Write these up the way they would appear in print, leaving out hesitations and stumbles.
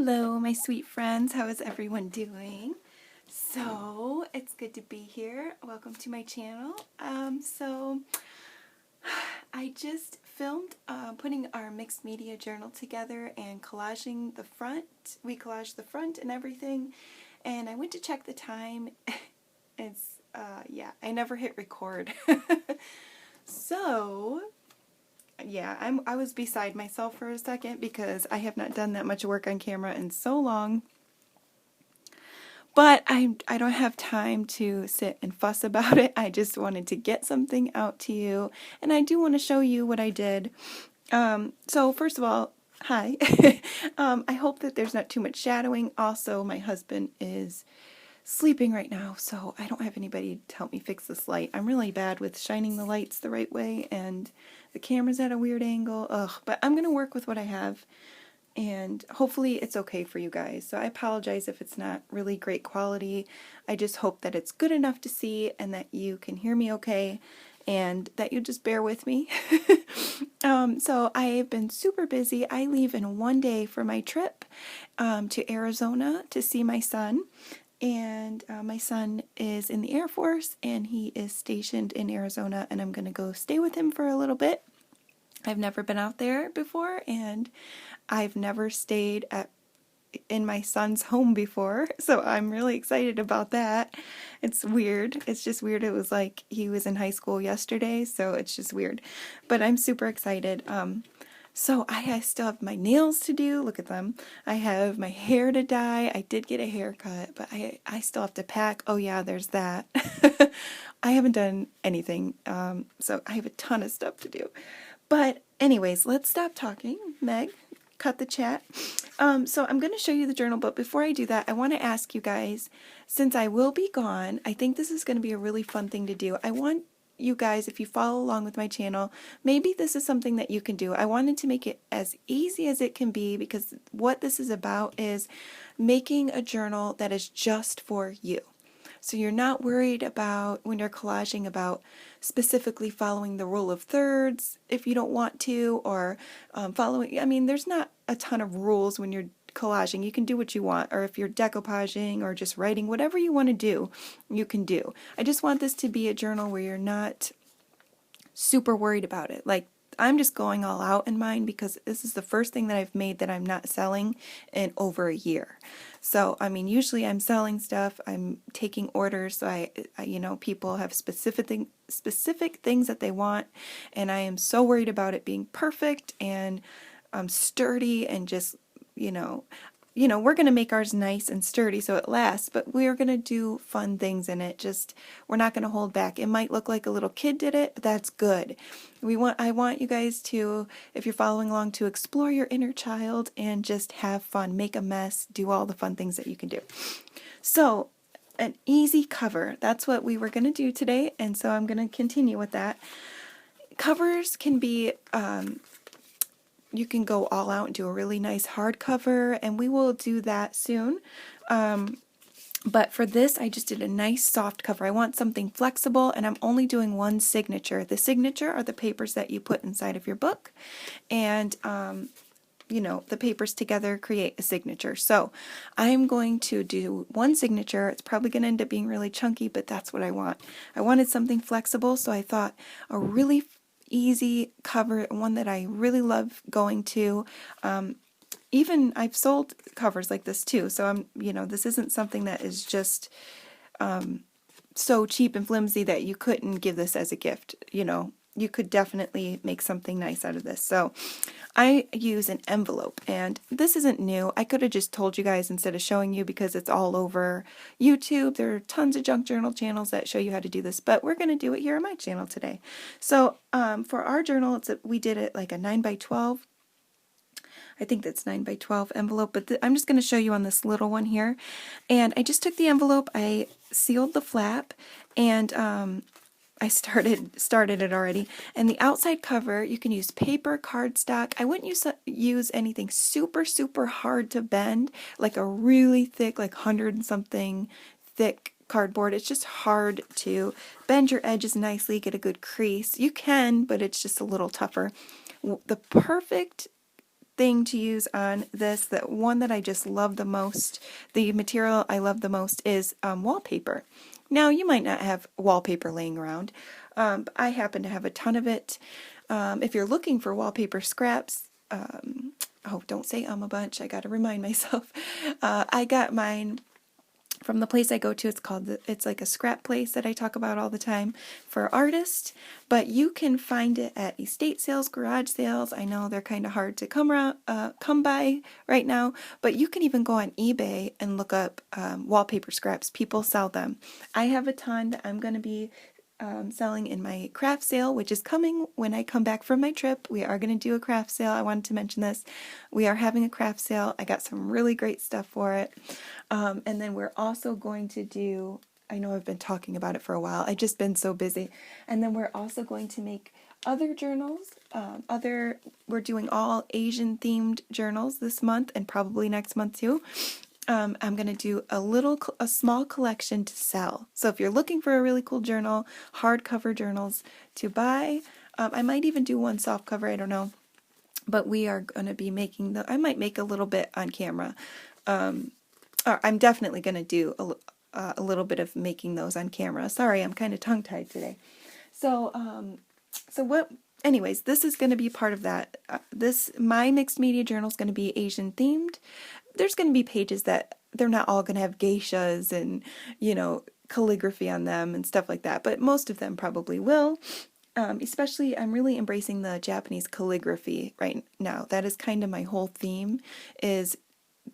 Hello, my sweet friends. How is everyone doing? So, it's good to be here. Welcome to my channel. I just filmed putting our mixed media journal together and collaging the front. We collaged the front and everything, and I went to check the time. I never hit record. So, yeah, I was beside myself for a second because I have not done that much work on camera in so long. But I don't have time to sit and fuss about it. I just wanted to get something out to you, and I do want to show you what I did. So first of all, hi. I hope that there's not too much shadowing. Also, my husband is sleeping right now, so I don't have anybody to help me fix this light. I'm really bad with shining the lights the right way, and the camera's at a weird angle. But I'm going to work with what I have, and hopefully it's okay for you guys. So I apologize if it's not really great quality. I just hope that it's good enough to see and that you can hear me okay, and that you just bear with me. So I've been super busy. I leave in one day for my trip to Arizona to see my son. And my son is in the Air Force, and he is stationed in Arizona, and I'm going to go stay with him for a little bit. I've never been out there before, and I've never stayed in my son's home before, so I'm really excited about that. It's weird. It's just weird. It was like he was in high school yesterday, so it's just weird. But I'm super excited. So I still have my nails to do. Look at them. I have my hair to dye. I did get a haircut, but I still have to pack. Oh yeah, there's that. I haven't done anything, so I have a ton of stuff to do. But anyways, let's stop talking. Meg, cut the chat. So I'm going to show you the journal, but before I do that, I want to ask you guys, since I will be gone, I think this is going to be a really fun thing to do. I want you guys, if you follow along with my channel, maybe this is something that you can do. I wanted to make it as easy as it can be, because what this is about is making a journal that is just for you. So you're not worried about, when you're collaging, about specifically following the rule of thirds if you don't want to, or following, I mean, there's not a ton of rules when you're collaging. You can do what you want, or if you're decoupaging or just writing, whatever you want to do, you can do. I just want this to be a journal where you're not super worried about it. Like, I'm just going all out in mine because this is the first thing that I've made that I'm not selling in over a year. So, I mean, usually I'm selling stuff, I'm taking orders, so I you know, people have specific things that they want, and I am so worried about it being perfect and sturdy and just, you know, we're going to make ours nice and sturdy so it lasts, but we're going to do fun things in it. Just, we're not going to hold back. It might look like a little kid did it, but that's good. I want you guys to, if you're following along, to explore your inner child and just have fun, make a mess, do all the fun things that you can do. So, an easy cover, that's what we were going to do today, and so I'm going to continue with that. Covers can be, you can go all out and do a really nice hardcover, and we will do that soon. But for this, I just did a nice soft cover. I want something flexible, and I'm only doing one signature. The signature are the papers that you put inside of your book, and you know, the papers together create a signature. So I'm going to do one signature. It's probably going to end up being really chunky, but that's what I want. I wanted something flexible, so I thought a really easy cover, one that I really love going to. Even I've sold covers like this too, so I'm, you know, this isn't something that is just so cheap and flimsy that you couldn't give this as a gift. You know, you could definitely make something nice out of this. So I use an envelope, and this isn't new. I could have just told you guys instead of showing you, because it's all over YouTube. There are tons of junk journal channels that show you how to do this, but we're going to do it here on my channel today. So for our journal, we did it like a 9x12. I think that's 9x12 envelope, but I'm just going to show you on this little one here. And I just took the envelope, I sealed the flap, and I started it already. And the outside cover, you can use paper, cardstock. I wouldn't use anything super, super hard to bend, like a really thick, like 100 and something thick cardboard. It's just hard to bend your edges nicely, get a good crease. You can, but it's just a little tougher. The perfect thing to use on this, the one that I just love the most, the material I love the most is wallpaper. Now, you might not have wallpaper laying around, but I happen to have a ton of it. If you're looking for wallpaper scraps, oh, don't say a bunch, I gotta remind myself. I got mine from the place I go to. It's like a scrap place that I talk about all the time for artists, but you can find it at estate sales, garage sales. I know they're kind of hard to come by right now, but you can even go on eBay and look up wallpaper scraps. People sell them. I have a ton that I'm going to be selling in my craft sale, which is coming when I come back from my trip. We are going to do a craft sale. I wanted to mention this. We are having a craft sale. I got some really great stuff for it. And then we're also going to do, I know I've been talking about it for a while. I've just been so busy. And then we're also going to make other journals. We're doing all Asian themed journals this month and probably next month too. I'm going to do a small collection to sell. So if you're looking for a really cool journal, hardcover journals to buy, I might even do one soft cover, I don't know. But we are going to be making I might make a little bit on camera. Or I'm definitely going to do a little bit of making those on camera. Sorry, I'm kind of tongue-tied today. Anyways, this is going to be part of that. My mixed media journal is going to be Asian themed. There's going to be pages that they're not all going to have geishas and, calligraphy on them and stuff like that, but most of them probably will. Especially, I'm really embracing the Japanese calligraphy right now. That is kind of my whole theme, is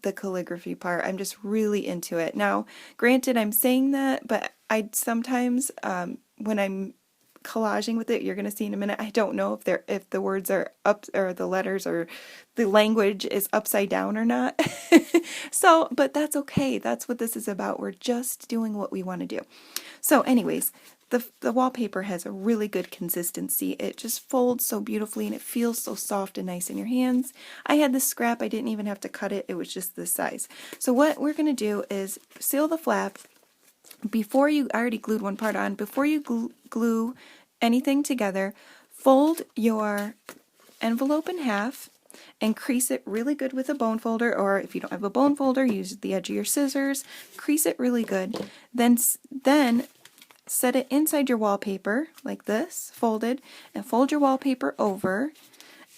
the calligraphy part. I'm just really into it. Now, granted, I'm saying that, but I sometimes, when I'm collaging with it, you're going to see in a minute, I don't know if the words are up, or the letters or the language is upside down or not. But that's okay. That's what this is about. We're just doing what we want to do. So anyways, the wallpaper has a really good consistency. It just folds so beautifully and it feels so soft and nice in your hands. I had this scrap. I didn't even have to cut it. It was just this size. So what we're going to do is seal the flap. I already glued one part on. Before you glue anything together, fold your envelope in half and crease it really good with a bone folder, or if you don't have a bone folder, use the edge of your scissors. Crease it really good. Then set it inside your wallpaper like this, folded, and fold your wallpaper over,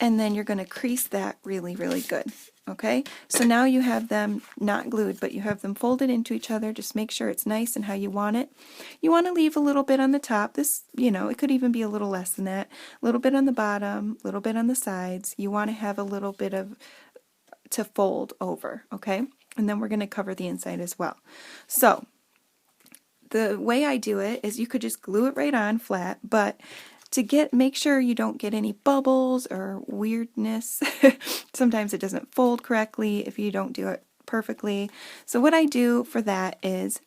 and then you're going to crease that really, really good. Okay, so now you have them not glued, but you have them folded into each other. Just make sure it's nice and how you want it. You want to leave a little bit on the top. This, it could even be a little less than that. A little bit on the bottom, a little bit on the sides. You want to have a little bit to fold over, okay? And then we're going to cover the inside as well. So the way I do it is you could just glue it right on flat, but make sure you don't get any bubbles or weirdness. Sometimes it doesn't fold correctly if you don't do it perfectly. So what I do for that is,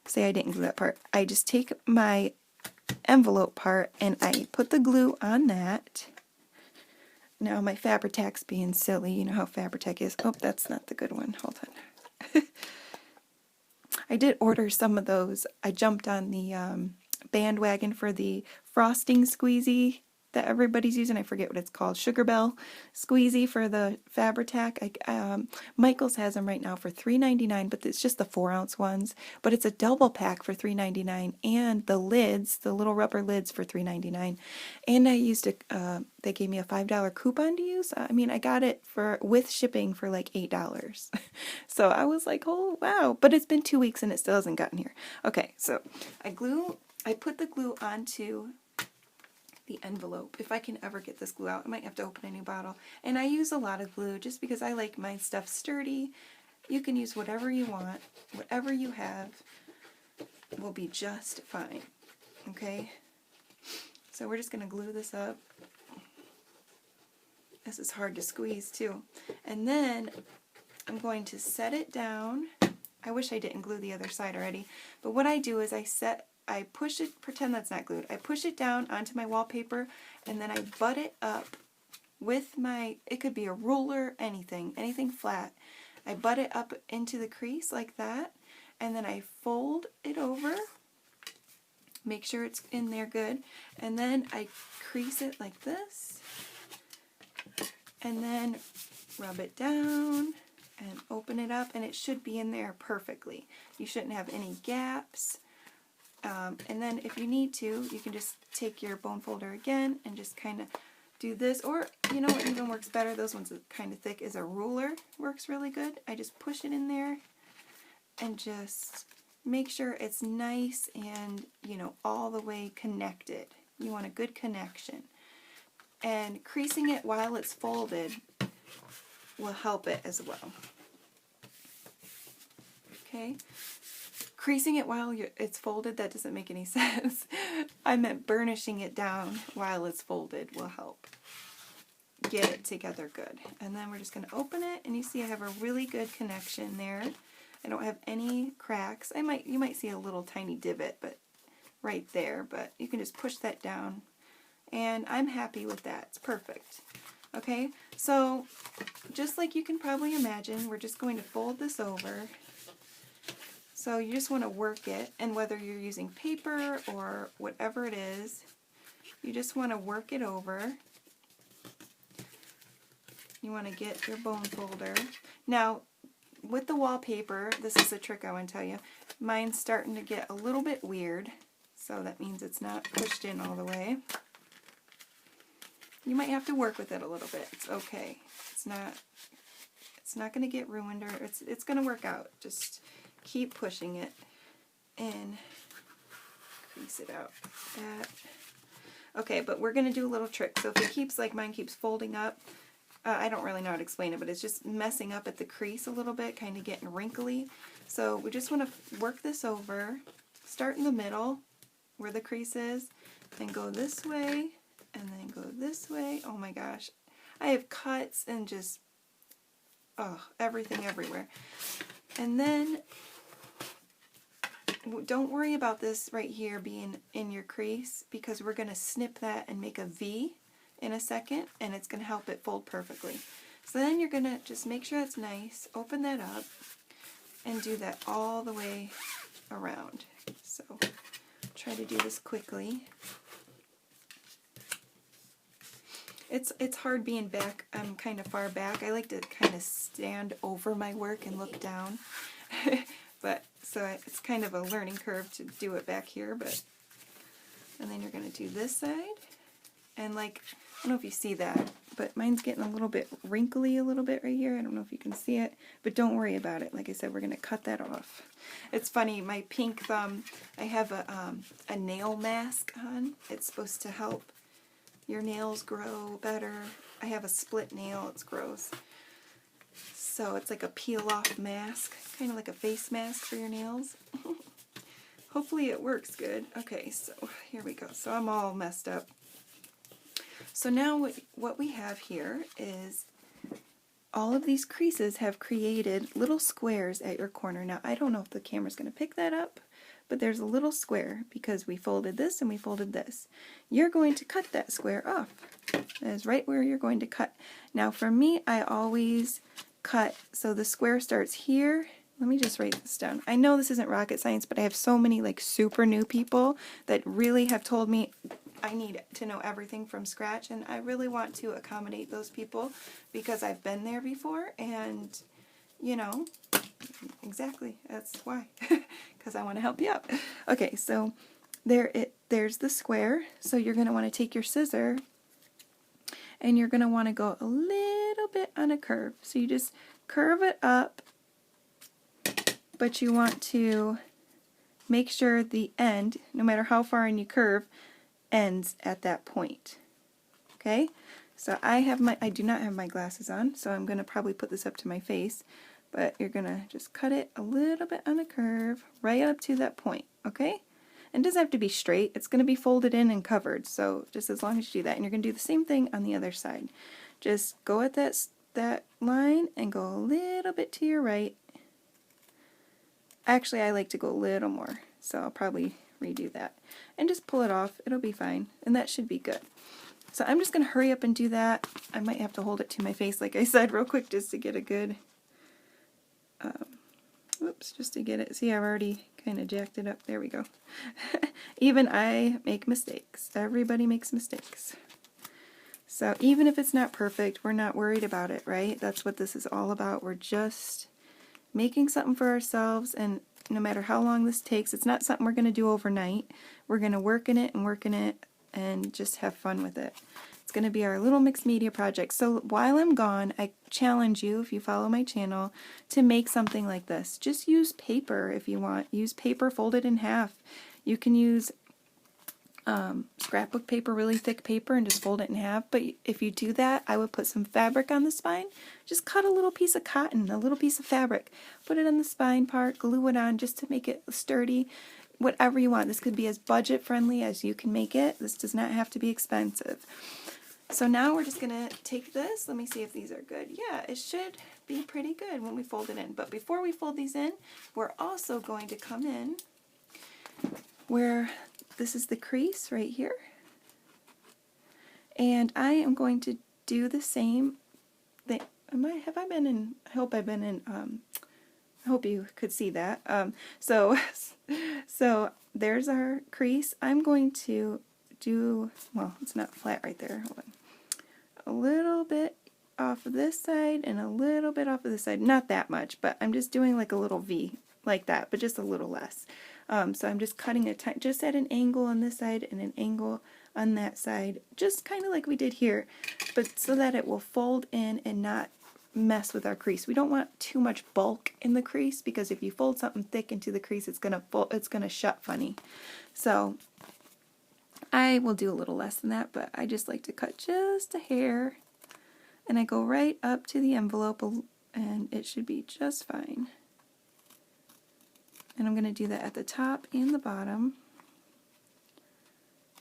say I didn't glue that part, I just take my envelope part and I put the glue on that. Now my Fabri-Tac's being silly. You know how Fabri-Tac is. Oh, that's not the good one. Hold on. I did order some of those. I jumped on the bandwagon for the frosting squeezy that everybody's using. I forget what it's called. Sugar Bell squeezy for the Fabri-Tac. Michael's has them right now for $3.99, but it's just the 4-ounce ones. But it's a double pack for $3.99, and the lids, the little rubber lids, for $3.99. And I used they gave me a $5 coupon to use. I got it with shipping for like $8. So I was like, oh wow! But it's been 2 weeks and it still hasn't gotten here. Okay, so I put the glue onto the envelope. If I can ever get this glue out, I might have to open a new bottle. And I use a lot of glue just because I like my stuff sturdy. You can use whatever you want. Whatever you have will be just fine. Okay? So we're just going to glue this up. This is hard to squeeze too. And then I'm going to set it down. I wish I didn't glue the other side already. But what I do is I push it, pretend that's not glued. I push it down onto my wallpaper, and then I butt it up with it could be a ruler, anything flat. I butt it up into the crease like that, and then I fold it over, make sure it's in there good, and then I crease it like this, and then rub it down and open it up, and it should be in there perfectly. You shouldn't have any gaps. And then if you need to, you can just take your bone folder again and just kind of do this, or you know what even works better, those ones are kind of thick, is a ruler. Works really good. I just push it in there and just make sure it's nice and, you know, all the way connected. You want a good connection. And creasing it while it's folded will help it as well. Okay? Creasing it while it's folded, that doesn't make any sense. I meant burnishing it down while it's folded will help get it together good. And then we're just going to open it, and you see I have a really good connection there. I don't have any cracks. You might see a little tiny divot, but right there, but you can just push that down, and I'm happy with that. It's perfect. Okay, so just like you can probably imagine, we're just going to fold this over. So you just want to work it, and whether you're using paper or whatever it is, you just want to work it over. You want to get your bone folder. Now, with the wallpaper, this is a trick I want to tell you. Mine's starting to get a little bit weird, so that means it's not pushed in all the way. You might have to work with it a little bit. It's okay. It's not going to get ruined, or it's going to work out. Just keep pushing it and crease it out. Okay, but we're going to do a little trick. So if it keeps, like mine keeps folding up, I don't really know how to explain it, but it's just messing up at the crease a little bit, kind of getting wrinkly. So we just want to work this over, start in the middle where the crease is, and go this way, and then go this way. Oh my gosh. I have cuts and just, everything everywhere. And then don't worry about this right here being in your crease, because we're going to snip that and make a V in a second, and it's going to help it fold perfectly. So then you're going to just make sure it's nice, open that up, and do that all the way around. So try to do this quickly. It's hard being back. I'm kind of far back. I like to kind of stand over my work and look down. But so it's kind of a learning curve to do it back here. But and then you're going to do this side, and like, I don't know if you see that, but mine's getting a little bit wrinkly a little bit right here. I don't know if you can see it, but don't worry about it. Like I said, we're going to cut that off. It's funny, my pink thumb, I have a nail mask on. It's supposed to help your nails grow better. I have a split nail. It's gross. So it's like a peel-off mask, kind of like a face mask for your nails. Hopefully it works good. Okay, so here we go. So I'm all messed up. So now what we have here is all of these creases have created little squares at your corner. Now I don't know if the camera's going to pick that up, but there's a little square because we folded this and we folded this. You're going to cut that square off. That is right where you're going to cut. Now for me, I always cut, so the square starts here. Let me just write this down. I know this isn't rocket science, but I have so many like super new people that really have told me I need to know everything from scratch, and I really want to accommodate those people because I've been there before, and you know, exactly, that's why, because I want to help you out. Okay, so there's the square, so you're going to want to take your scissor and you're going to want to go a little bit on a curve. So you just curve it up, but you want to make sure the end, no matter how far in you curve, ends at that point. Okay? So I do not have my glasses on, so I'm going to probably put this up to my face, but you're going to just cut it a little bit on a curve right up to that point. Okay? And it doesn't have to be straight. It's going to be folded in and covered, so just as long as you do that. And you're going to do the same thing on the other side. Just go at that line and go a little bit to your right. Actually, I like to go a little more, so I'll probably redo that. And just pull it off. It'll be fine, and that should be good. So I'm just going to hurry up and do that. I might have to hold it to my face, like I said, real quick, just to get a good, just to get it. See, I've already kind of jacked it up. There we go. Even I make mistakes. Everybody makes mistakes. So even if it's not perfect, we're not worried about it, right? That's what this is all about. We're just making something for ourselves, and no matter how long this takes, it's not something we're going to do overnight. We're going to work in it and just have fun with it. It's going to be our little mixed media project. So while I'm gone, I challenge you, if you follow my channel, to make something like this. Just use paper if you want. Use paper, fold it in half. You can use scrapbook paper, really thick paper, and just fold it in half. But if you do that, I would put some fabric on the spine. Just cut a little piece of cotton, a little piece of fabric, put it on the spine part, glue it on just to make it sturdy. Whatever you want. This could be as budget friendly as you can make it. This does not have to be expensive. So now we're just going to take this. Let me see if these are good. Yeah, it should be pretty good when we fold it in. But before we fold these in, we're also going to come in where this is the crease right here. And I am going to do the same thing. Have I been in, I hope I've been in, I hope you could see that. So there's our crease. I'm going to do, well, it's not flat right there. Hold on. A little bit off of this side and a little bit off of this side. Not that much, but I'm just doing like a little V like that, but just a little less. So I'm just cutting it just at an angle on this side and an angle on that side, just kind of like we did here, but so that it will fold in and not mess with our crease. We don't want too much bulk in the crease, because if you fold something thick into the crease, it's gonna shut funny. So I will do a little less than that, but I just like to cut just a hair, and I go right up to the envelope, and it should be just fine. And I'm going to do that at the top and the bottom.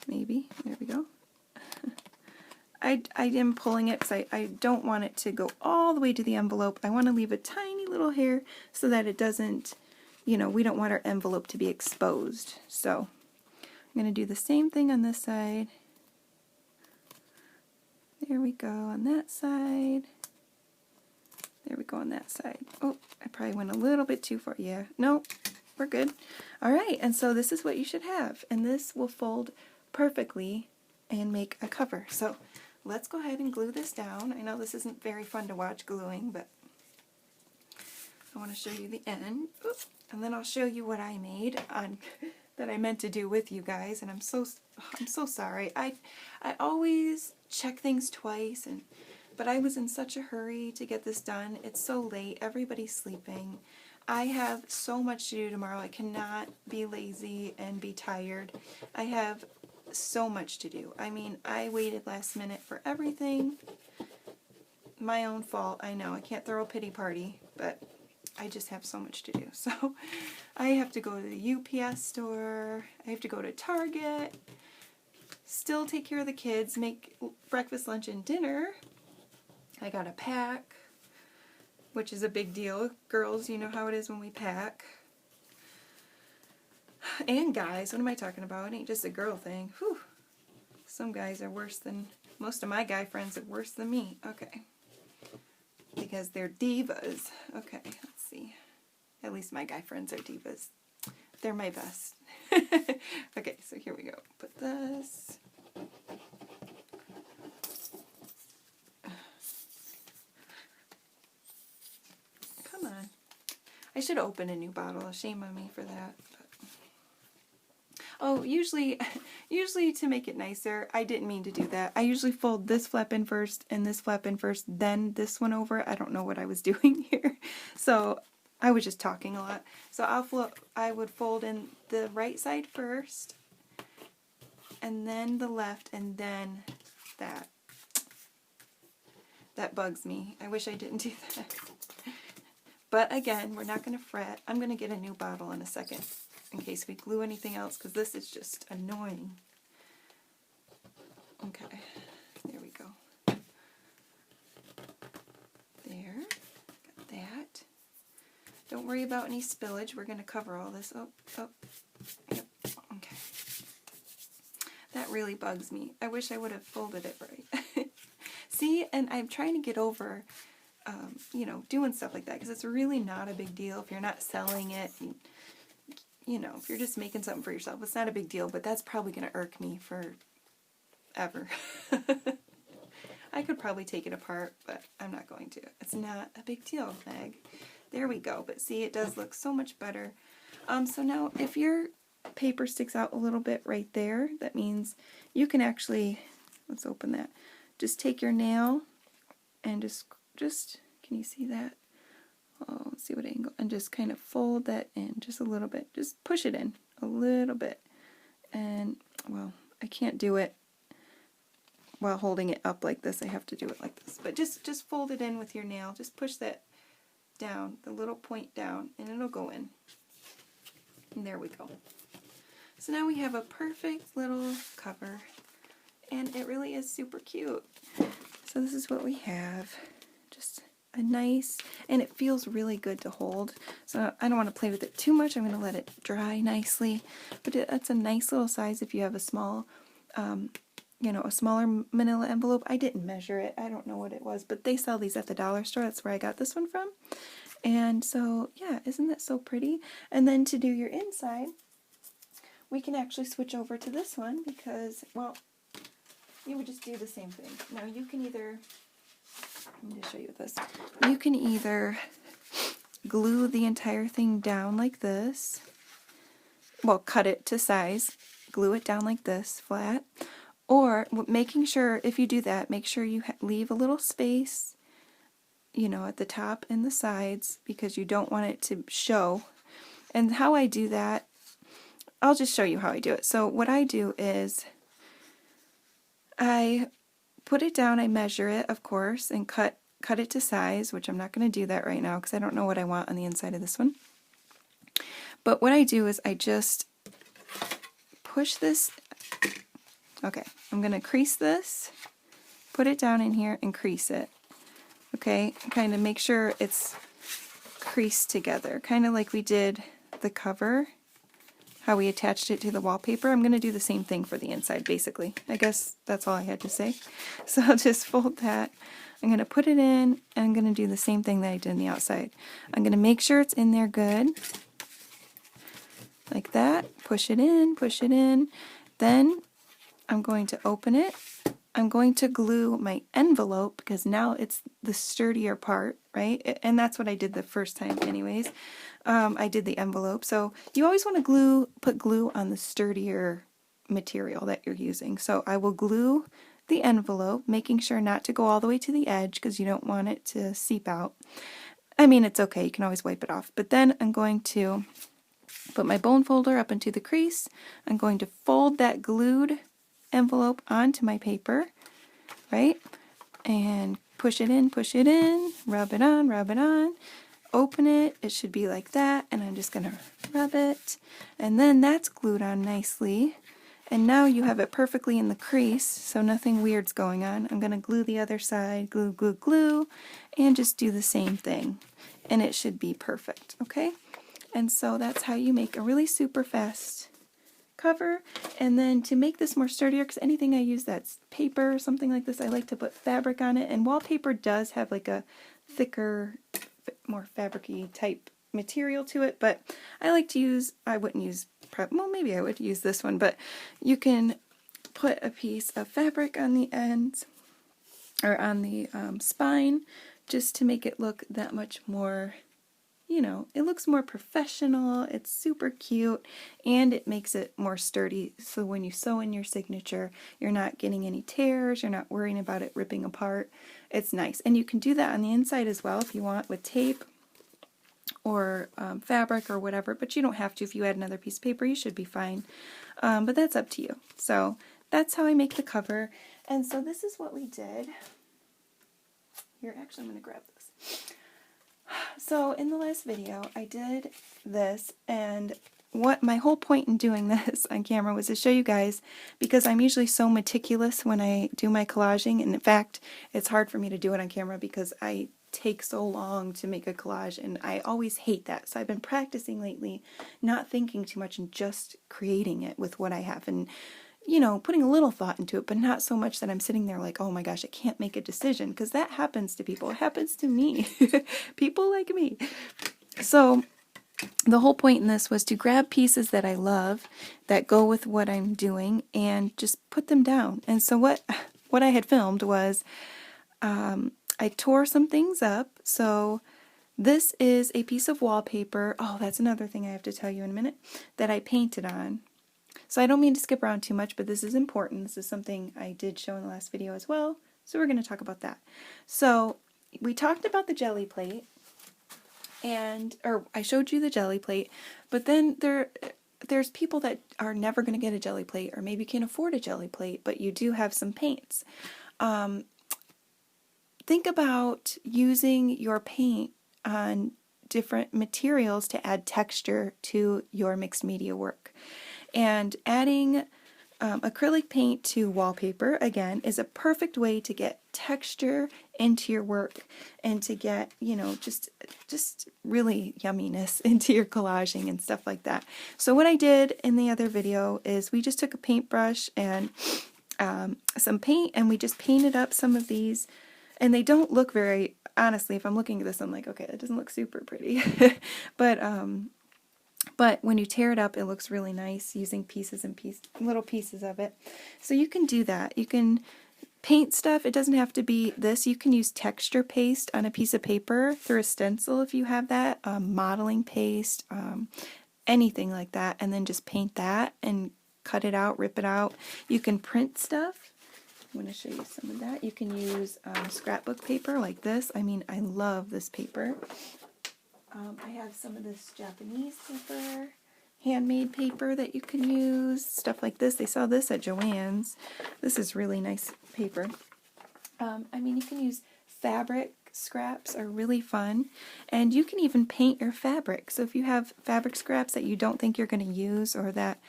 Maybe. There we go. I am pulling it because I don't want it to go all the way to the envelope. I want to leave a tiny little hair so that it doesn't, you know, we don't want our envelope to be exposed. So I'm going to do the same thing on this side. There we go on that side. There we go on that side. Oh, I probably went a little bit too far. Yeah, no, we're good. All right, and so this is what you should have. And this will fold perfectly and make a cover. So let's go ahead and glue this down. I know this isn't very fun to watch gluing, but I want to show you the end. Oops. And then I'll show you what I made on that I meant to do with you guys. And I'm so sorry. I always check things twice, but I was in such a hurry to get this done. It's so late. Everybody's sleeping. I have so much to do tomorrow. I cannot be lazy and be tired. I have so much to do. I mean, I waited last minute for everything. My own fault, I know. I can't throw a pity party, but I just have so much to do. So I have to go to the UPS store. I have to go to Target. Still take care of the kids, make breakfast, lunch, and dinner. I gotta pack, which is a big deal. Girls, you know how it is when we pack. And guys, what am I talking about? It ain't just a girl thing. Whew. Some guys are worse than, most of my guy friends are worse than me. Okay. Because they're divas. Okay, let's see. At least my guy friends are divas. They're my best. Okay, so here we go. Put this. Come on. I should open a new bottle. Shame on me for that. But. Oh, usually to make it nicer, I didn't mean to do that. I usually fold this flap in first and this flap in first, then this one over. I don't know what I was doing here. So I was just talking a lot. So I would fold in the right side first, and then the left, and then that. That bugs me. I wish I didn't do that. But again, we're not going to fret. I'm going to get a new bottle in a second in case we glue anything else, because this is just annoying. Okay, there we go. There, got that. Don't worry about any spillage. We're going to cover all this. Oh, yep, okay. That really bugs me. I wish I would have folded it right. See, and I'm trying to get over, you know, doing stuff like that, because it's really not a big deal if you're not selling it. You know, if you're just making something for yourself, it's not a big deal, but that's probably going to irk me forever. I could probably take it apart, but I'm not going to. It's not a big deal, Meg. There we go. But see, it does look so much better. So now if your paper sticks out a little bit right there, that means you can actually, let's open that, just take your nail and just can you see that? Oh, let's see what angle, and just kind of fold that in just a little bit. Just push it in a little bit. And, well, I can't do it while holding it up like this. I have to do it like this. But just fold it in with your nail. Just push that down, the little point down, and it'll go in. And there we go. So now we have a perfect little cover, and it really is super cute. So this is what we have. Just a nice, and it feels really good to hold. So I don't want to play with it too much. I'm going to let it dry nicely. But that's a nice little size if you have a small, you know, a smaller manila envelope. I didn't measure it. I don't know what it was, but they sell these at the dollar store. That's where I got this one from. And so, yeah, isn't that so pretty? And then to do your inside, we can actually switch over to this one because, well, you would just do the same thing. Now you can either, let me just show you this. You can either glue the entire thing down like this, well, cut it to size, glue it down like this, flat, or making sure, if you do that, make sure you leave a little space, you know, at the top and the sides, because you don't want it to show. And how I do that, I'll just show you how I do it. So what I do is I put it down, I measure it, of course, and cut it to size, which I'm not going to do that right now because I don't know what I want on the inside of this one. But what I do is I just push this. Okay, I'm going to crease this, put it down in here, and crease it. Okay, kind of make sure it's creased together, kind of like we did the cover, how we attached it to the wallpaper. I'm going to do the same thing for the inside, basically. I guess that's all I had to say. So I'll just fold that. I'm going to put it in, and I'm going to do the same thing that I did on the outside. I'm going to make sure it's in there good, like that. Push it in, push it in. Then I'm going to open it. I'm going to glue my envelope because now it's the sturdier part, right? And that's what I did the first time anyways. I did the envelope. So you always want to put glue on the sturdier material that you're using. So I will glue the envelope, making sure not to go all the way to the edge because you don't want it to seep out. I mean, it's okay. You can always wipe it off. But then I'm going to put my bone folder up into the crease. I'm going to fold that glued envelope onto my paper, right? And push it in, rub it on, open it. It should be like that, and I'm just going to rub it. And then that's glued on nicely. And now you have it perfectly in the crease, so nothing weird's going on. I'm going to glue the other side, glue, and just do the same thing. And it should be perfect, okay? And so that's how you make a really super fast cover. And then to make this more sturdier, because anything I use that's paper or something like this, I like to put fabric on it. And wallpaper does have like a thicker, more fabric-y type material to it, but I like to use, I wouldn't use, well, maybe I would use this one, but you can put a piece of fabric on the ends or on the spine just to make it look that much more, you know, it looks more professional. It's super cute, and it makes it more sturdy, so when you sew in your signature, you're not getting any tears, you're not worrying about it ripping apart. It's nice. And you can do that on the inside as well if you want, with tape or fabric or whatever, but you don't have to. If you add another piece of paper, you should be fine. But that's up to you. So that's how I make the cover. And so this is what we did. Here, actually, I'm going to grab this. So in the last video, I did this, and what my whole point in doing this on camera was to show you guys, because I'm usually so meticulous when I do my collaging, and in fact, it's hard for me to do it on camera because I take so long to make a collage, and I always hate that. So I've been practicing lately, not thinking too much and just creating it with what I have, and you know, putting a little thought into it, but not so much that I'm sitting there like, oh my gosh, I can't make a decision, because that happens to people. It happens to me. People like me. So the whole point in this was to grab pieces that I love, that go with what I'm doing, and just put them down. And so what I had filmed was I tore some things up. So this is a piece of wallpaper. Oh, that's another thing I have to tell you in a minute, that I painted on. So I don't mean to skip around too much, but this is important. This is something I did show in the last video as well. So we're going to talk about that. So we talked about the jelly plate, or I showed you the jelly plate, but then there's people that are never going to get a jelly plate, or maybe can't afford a jelly plate, but you do have some paints. Think about using your paint on different materials to add texture to your mixed media work. And adding acrylic paint to wallpaper, again, is a perfect way to get texture into your work and to get, you know, just really yumminess into your collaging and stuff like that. So what I did in the other video is we just took a paintbrush and some paint, and we just painted up some of these. And they don't look very, honestly, if I'm looking at this, I'm like, okay, that doesn't look super pretty. But when you tear it up, it looks really nice using little pieces of it. So you can do that. You can paint stuff. It doesn't have to be this. You can use texture paste on a piece of paper through a stencil if you have that, modeling paste, anything like that, and then just paint that and cut it out, rip it out. You can print stuff. I'm going to show you some of that. You can use scrapbook paper like this. I mean, I love this paper. I have some of this Japanese paper, handmade paper that you can use, stuff like this. They sell this at Joann's. This is really nice paper. I mean, you can use fabric scraps, are really fun, and you can even paint your fabric. So if you have fabric scraps that you don't think you're going to use, or that,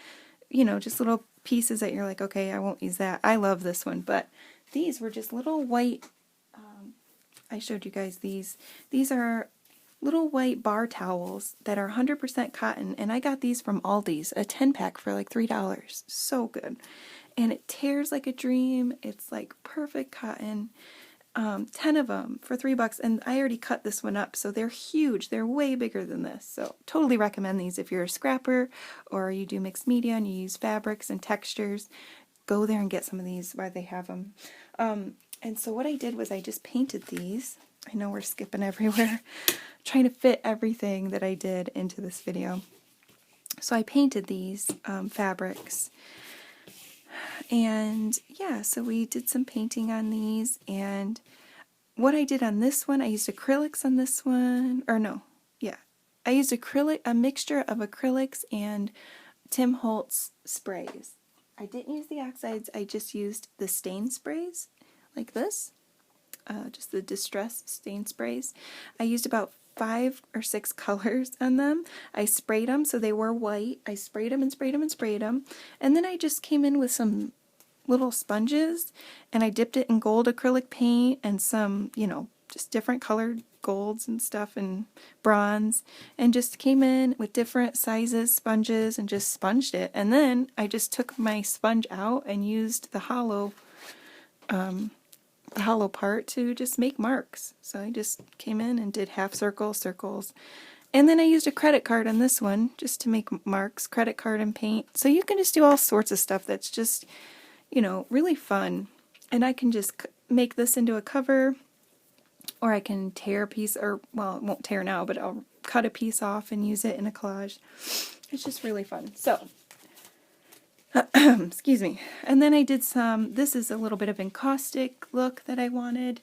you know, just little pieces that you're like, okay, I won't use that. I love this one, but these were just little white, I showed you guys these. These are little white bar towels that are 100% cotton, and I got these from Aldi's, a 10-pack for like $3. So good. And it tears like a dream. It's like perfect cotton. 10 of them for $3, and I already cut this one up, so they're huge. They're way bigger than this, so totally recommend these if you're a scrapper or you do mixed media and you use fabrics and textures. Go there and get some of these while they have them. And so what I did was I just painted these. I know we're skipping everywhere, trying to fit everything that I did into this video. So I painted these fabrics. And yeah, so we did some painting on these, and what I did on this one, I used acrylics on this one, or no, yeah, I used a mixture of acrylics and Tim Holtz sprays. I didn't use the oxides, I just used the stain sprays, like this, just the distress stain sprays. I used about 5 or 6 colors on them. I sprayed them so they were white. I sprayed them and sprayed them and sprayed them. And then I just came in with some little sponges, and I dipped it in gold acrylic paint and some, you know, just different colored golds and stuff, and bronze, and just came in with different sizes sponges and just sponged it. And then I just took my sponge out and used the hollow part to just make marks. So I just came in and did half circles, circles, and then I used a credit card on this one just to make marks, credit card and paint. So you can just do all sorts of stuff that's just, you know, really fun. And I can just make this into a cover, or I can tear a piece, or, well, it won't tear now, but I'll cut a piece off and use it in a collage. It's just really fun. So excuse me. And then I did some, this is a little bit of encaustic look that I wanted.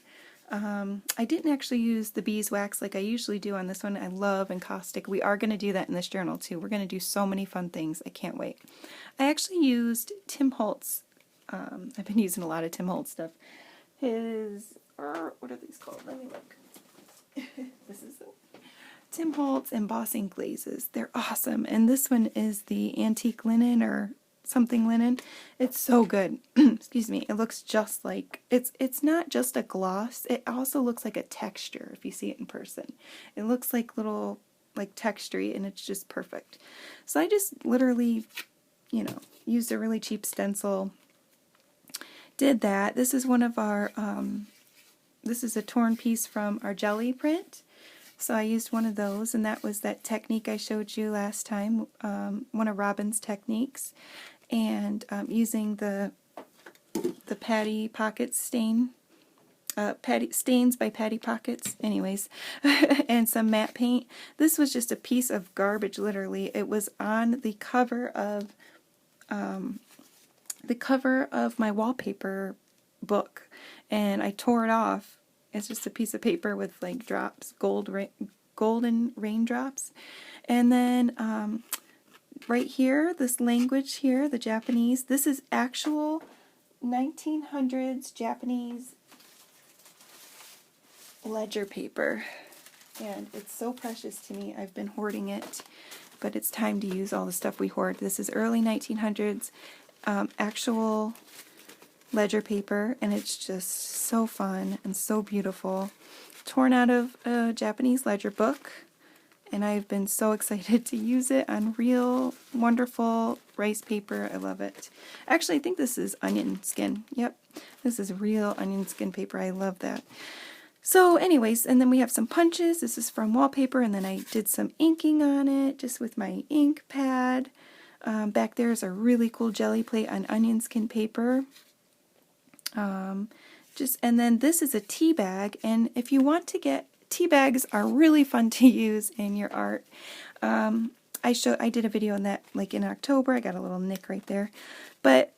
I didn't actually use the beeswax like I usually do on this one. I love encaustic. We are going to do that in this journal too. We're going to do so many fun things. I can't wait. I actually used Tim Holtz. I've been using a lot of Tim Holtz stuff. His, what are these called? Let me look. This is Tim Holtz embossing glazes. They're awesome. And this one is the antique linen, or something linen. It's so good. Excuse me. It looks just like, it's not just a gloss. It also looks like a texture if you see it in person. It looks like little, like, textury, and it's just perfect. So I just literally, you know, used a really cheap stencil. Did that. This is one of our, this is a torn piece from our jelly print. So I used one of those, and that was that technique I showed you last time, one of Robyn's techniques, and using the Patty Pocket stain Stains by Patty Pockets, anyways, and some matte paint. This was just a piece of garbage, literally. It was on the cover of my wallpaper book, and I tore it off. It's just a piece of paper with like drops, golden raindrops. And then right here, this language here, the Japanese, this is actual 1900s Japanese ledger paper, and it's so precious to me. I've been hoarding it, but it's time to use all the stuff we hoard. This is early 1900s actual ledger paper, and it's just so fun and so beautiful. Torn out of a Japanese ledger book, and I've been so excited to use it on real wonderful rice paper. I love it. Actually, I think this is onion skin. Yep, this is real onion skin paper. I love that. So anyways, and then we have some punches. This is from wallpaper, and then I did some inking on it just with my ink pad. Back there is a really cool jelly plate on onion skin paper. And then this is a tea bag, and if you want to get tea bags, are really fun to use in your art. I did a video on that like in October. I got a little nick right there, but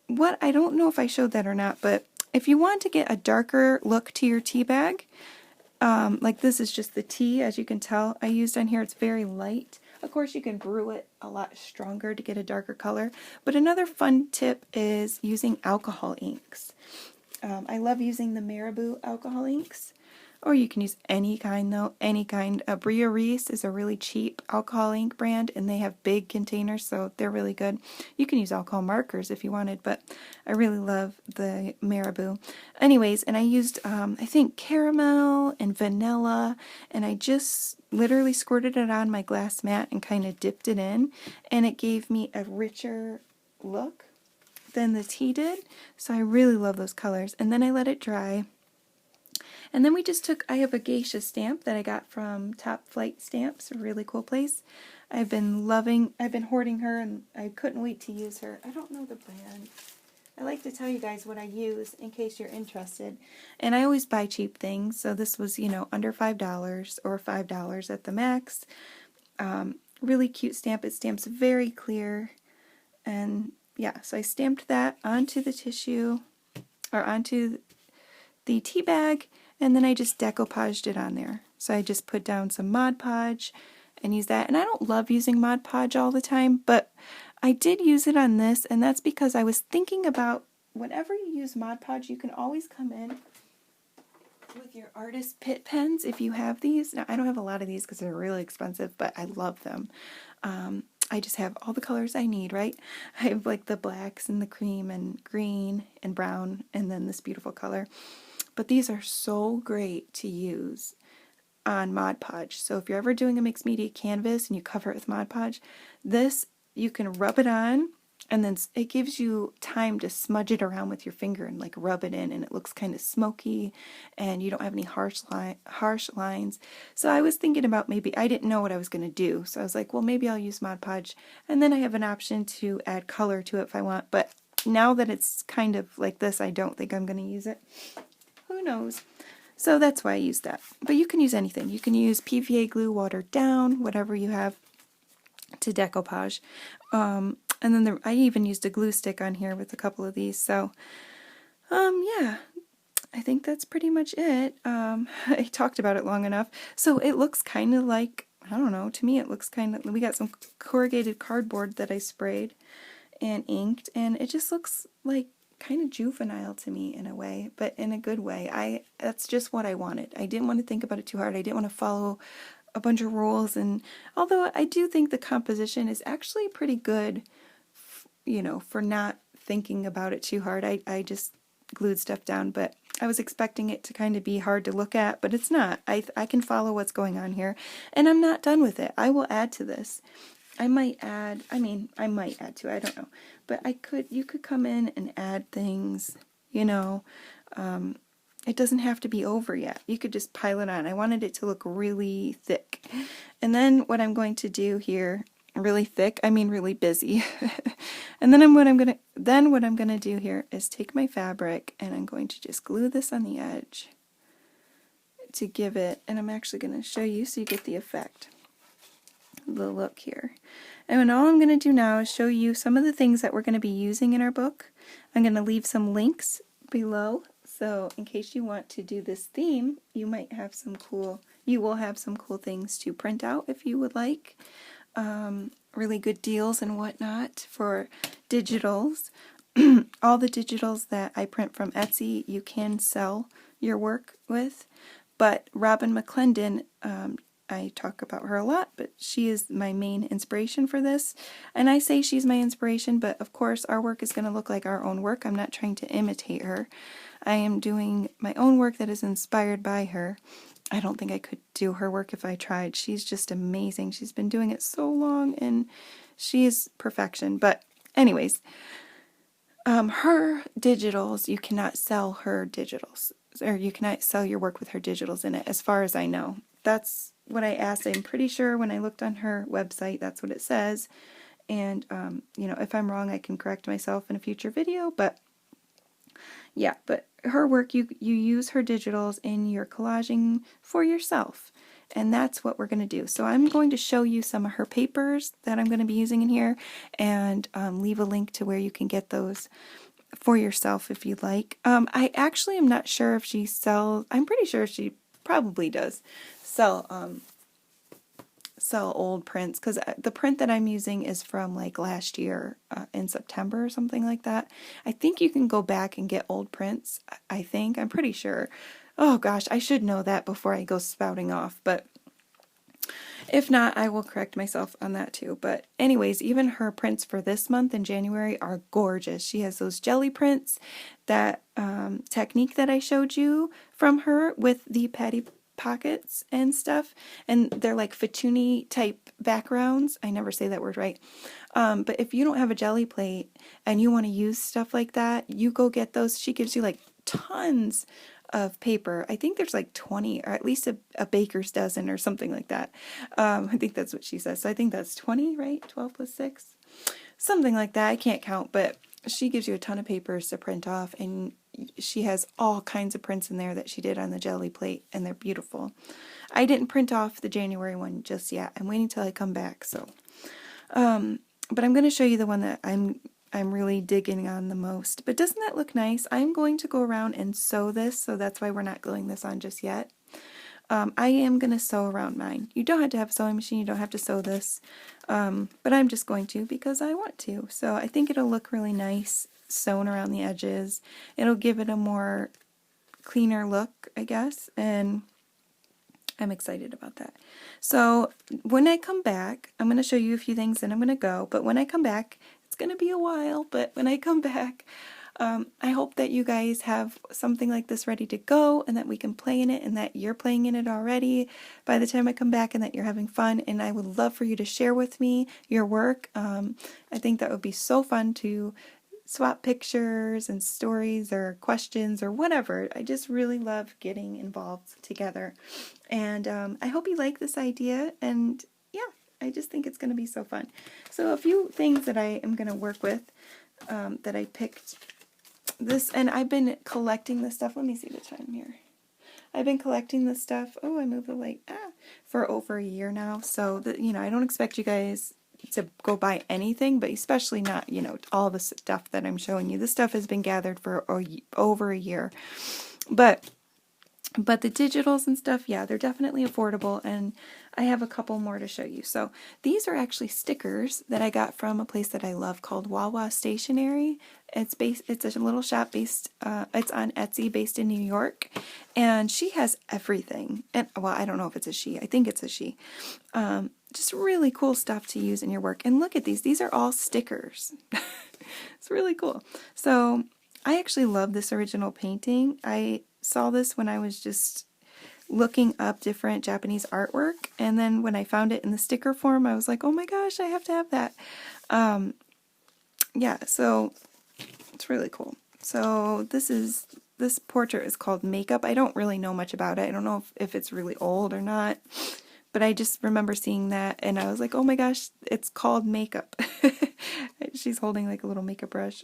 I don't know if I showed that or not, but if you want to get a darker look to your tea bag, like this is just the tea, as you can tell I used on here. It's very light. Of course, you can brew it a lot stronger to get a darker color, but another fun tip is using alcohol inks. I love using the Marabou alcohol inks, or you can use any kind though, any kind. Bria Reese is a really cheap alcohol ink brand, and they have big containers, so they're really good. You can use alcohol markers if you wanted, but I really love the Marabou. Anyways, and I used, I think, caramel and vanilla, and I just literally squirted it on my glass mat and kind of dipped it in, and it gave me a richer look than the tea did, so I really love those colors. And then I let it dry. And then I have a geisha stamp that I got from Top Flight Stamps, a really cool place. I've been hoarding her, and I couldn't wait to use her. I don't know the brand. I like to tell you guys what I use in case you're interested. And I always buy cheap things, so this was, under $5 or $5 at the max. Really cute stamp. It stamps very clear. And yeah, so I stamped that onto the tissue, or onto the tea bag, and then I just decoupaged it on there. So I just put down some Mod Podge and use that. And I don't love using Mod Podge all the time, but I did use it on this, and that's because I was thinking about whenever you use Mod Podge, you can always come in with your artist pit pens if you have these. Now, I don't have a lot of these because they're really expensive, but I love them. I just have all the colors I need, right? I have like the blacks and the cream and green and brown, and then this beautiful color. But these are so great to use on Mod Podge. So if you're ever doing a mixed media canvas and you cover it with Mod Podge, this, you can rub it on, and then it gives you time to smudge it around with your finger and like rub it in, and it looks kind of smoky, and you don't have any harsh lines. So I was thinking about maybe, I didn't know what I was going to do, so I was like, well, maybe I'll use Mod Podge, and then I have an option to add color to it if I want. But now that it's kind of like this, I don't think I'm going to use it. Who knows? So that's why I use that. But you can use anything. You can use PVA glue watered down, whatever you have to decoupage. And then I even used a glue stick on here with a couple of these. So, yeah, I think that's pretty much it. I talked about it long enough. So it looks kind of like, I don't know, to me it looks kind of, we got some corrugated cardboard that I sprayed and inked, and it just looks like kind of juvenile to me in a way, but in a good way. That's just what I wanted. I didn't want to think about it too hard. I didn't want to follow a bunch of rules, and although I do think the composition is actually pretty good, for not thinking about it too hard. I just glued stuff down, but I was expecting it to kind of be hard to look at, but it's not. I can follow what's going on here, and I'm not done with it. I will add to this. I might add to it, I don't know. But you could come in and add things, it doesn't have to be over yet. You could just pile it on. I wanted it to look really thick. And then what I'm going to do here, really thick. I mean really busy. And then what I'm gonna do here is take my fabric and I'm going to just glue this on the edge to give it, and I'm actually going to show you so you get the effect, the look here. And then all I'm going to do now is show you some of the things that we're going to be using in our book. I'm going to leave some links below, so in case you want to do this theme, you will have some cool things to print out if you would like. Really good deals and whatnot for digitals. All the digitals that I print from Etsy, you can sell your work with. But ROBYN McCLENDON, I talk about her a lot, but she is my main inspiration for this. And I say she's my inspiration, but of course our work is going to look like our own work. I'm not trying to imitate her. I am doing my own work that is inspired by her. I don't think I could do her work if I tried. She's just amazing. She's been doing it so long, and she is perfection. But anyways, her digitals, you cannot sell her digitals, or you cannot sell your work with her digitals in it, as far as I know. That's what I asked. I'm pretty sure when I looked on her website, that's what it says. And, you know, if I'm wrong, I can correct myself in a future video, but yeah, but her work, you use her digitals in your collaging for yourself. And that's what we're going to do. So I'm going to show you some of her papers that I'm going to be using in here, and leave a link to where you can get those for yourself if you'd like. I actually am not sure if she sells, I'm pretty sure she probably does sell old prints, because the print that I'm using is from like last year in September or something like that. I think you can go back and get old prints. I'm pretty sure. Oh gosh, I should know that before I go spouting off, but if not, I will correct myself on that too. But anyways, even her prints for this month in January are gorgeous. She has those jelly prints, that technique that I showed you from her with the patty pockets and stuff, and they're like Fatuni type backgrounds. I never say that word right. But if you don't have a jelly plate and you want to use stuff like that, you go get those. She gives you like tons of paper. I think there's like 20, or at least a baker's dozen or something like that. I think that's what she says. So I think that's 20, right? 12 plus 6? Something like that. I can't count, but she gives you a ton of papers to print off, and she has all kinds of prints in there that she did on the jelly plate, and they're beautiful. I didn't print off the January one just yet. I'm waiting till I come back, so. But I'm going to show you the one that I'm really digging on the most. But doesn't that look nice? I'm going to go around and sew this, so that's why we're not gluing this on just yet. I am going to sew around mine. You don't have to have a sewing machine, you don't have to sew this, but I'm just going to because I want to. So I think it'll look really nice sewn around the edges. It'll give it a more cleaner look, I guess, and I'm excited about that. So when I come back, I'm going to show you a few things and I'm going to go, but when I come back, it's going to be a while, but when I come back, I hope that you guys have something like this ready to go, and that we can play in it, and that you're playing in it already by the time I come back, and that you're having fun. And I would love for you to share with me your work. I think that would be so fun to swap pictures and stories or questions or whatever. I just really love getting involved together. And I hope you like this idea, and yeah, I just think it's going to be so fun. So a few things that I am going to work with that I picked. This, and I've been collecting this stuff. Let me see the time here. I've been collecting this stuff. Oh, I moved the light. For over a year now. So that, you know, I don't expect you guys to go buy anything, but especially not, you know, all the stuff that I'm showing you. This stuff has been gathered for over a year. But the digitals and stuff, yeah, they're definitely affordable, and I have a couple more to show you. So these are actually stickers that I got from a place that I love called Wawa Stationery. It's a little shop based, it's on Etsy, based in New York, and she has everything. And well, I don't know if it's a she. I think it's a she. Just really cool stuff to use in your work. And look at these. These are all stickers. It's really cool. So I actually love this original painting. I saw this when I was just looking up different Japanese artwork, and then when I found it in the sticker form, I was like, oh my gosh, I have to have that. Yeah, so it's really cool. So this portrait is called Makeup. I don't really know much about it. I don't know if it's really old or not, But I just remember seeing that and I was like, oh my gosh, it's called makeup. She's holding like a little makeup brush.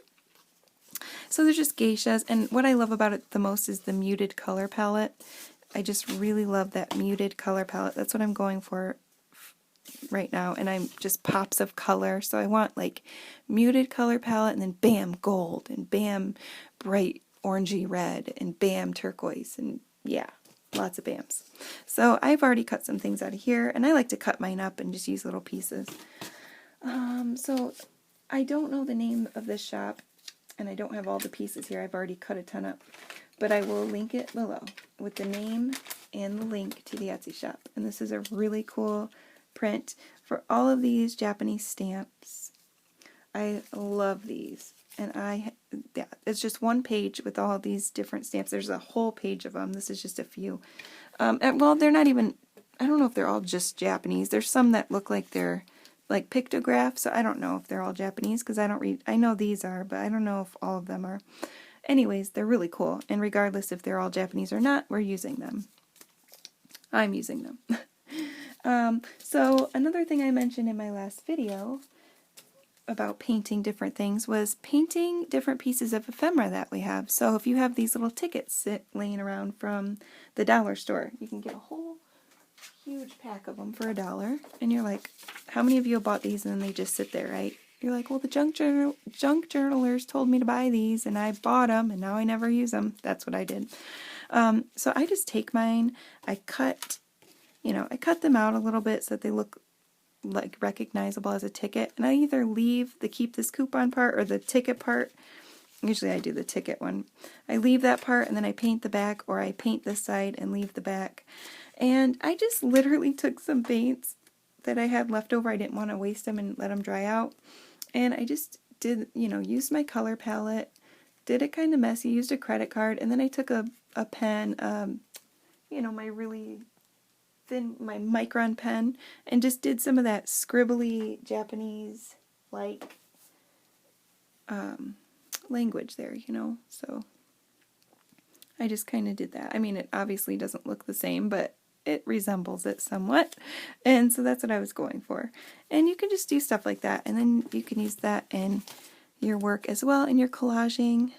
So they're just geishas, and what I love about it the most is the muted color palette. I just really love that muted color palette. That's what I'm going for right now, and I'm just pops of color. So I want like muted color palette, and then bam, gold, and bam, bright orangey red, and bam, turquoise, and yeah, lots of bams. So I've already cut some things out of here, and I like to cut mine up and just use little pieces. So I don't know the name of this shop, and I don't have all the pieces here. I've already cut a ton up, but I will link it below with the name and the link to the Etsy shop. And this is a really cool print for all of these Japanese stamps. I love these. And yeah, it's just one page with all these different stamps. There's a whole page of them. This is just a few. Well, they're not even, I don't know if they're all just Japanese. There's some that look like they're like pictographs, so I don't know if they're all Japanese because I don't read. I know these are, but I don't know if all of them are. Anyways, they're really cool, and regardless if they're all Japanese or not, we're using them. I'm using them. So another thing I mentioned in my last video about painting different things was painting different pieces of ephemera that we have. So if you have these little tickets laying around from the dollar store, you can get a whole huge pack of them for $1, and you're like, how many of you have bought these and then they just sit there, right? You're like, well, the junk journalers told me to buy these and I bought them and now I never use them. That's what I did. So I just take mine, I cut them out a little bit so that they look like recognizable as a ticket, and I either leave the keep this coupon part or the ticket part. Usually I do the ticket one. I leave that part and then I paint the back, or I paint this side and leave the back. And I just literally took some paints that I had left over. I didn't want to waste them and let them dry out. And I just did, used my color palette, did it kind of messy, used a credit card, and then I took a pen, my really thin, my micron pen, and just did some of that scribbly Japanese, like, language there, so I just kind of did that. I mean, it obviously doesn't look the same, but it resembles it somewhat, and so that's what I was going for. And you can just do stuff like that, and then you can use that in your work as well, in your collaging,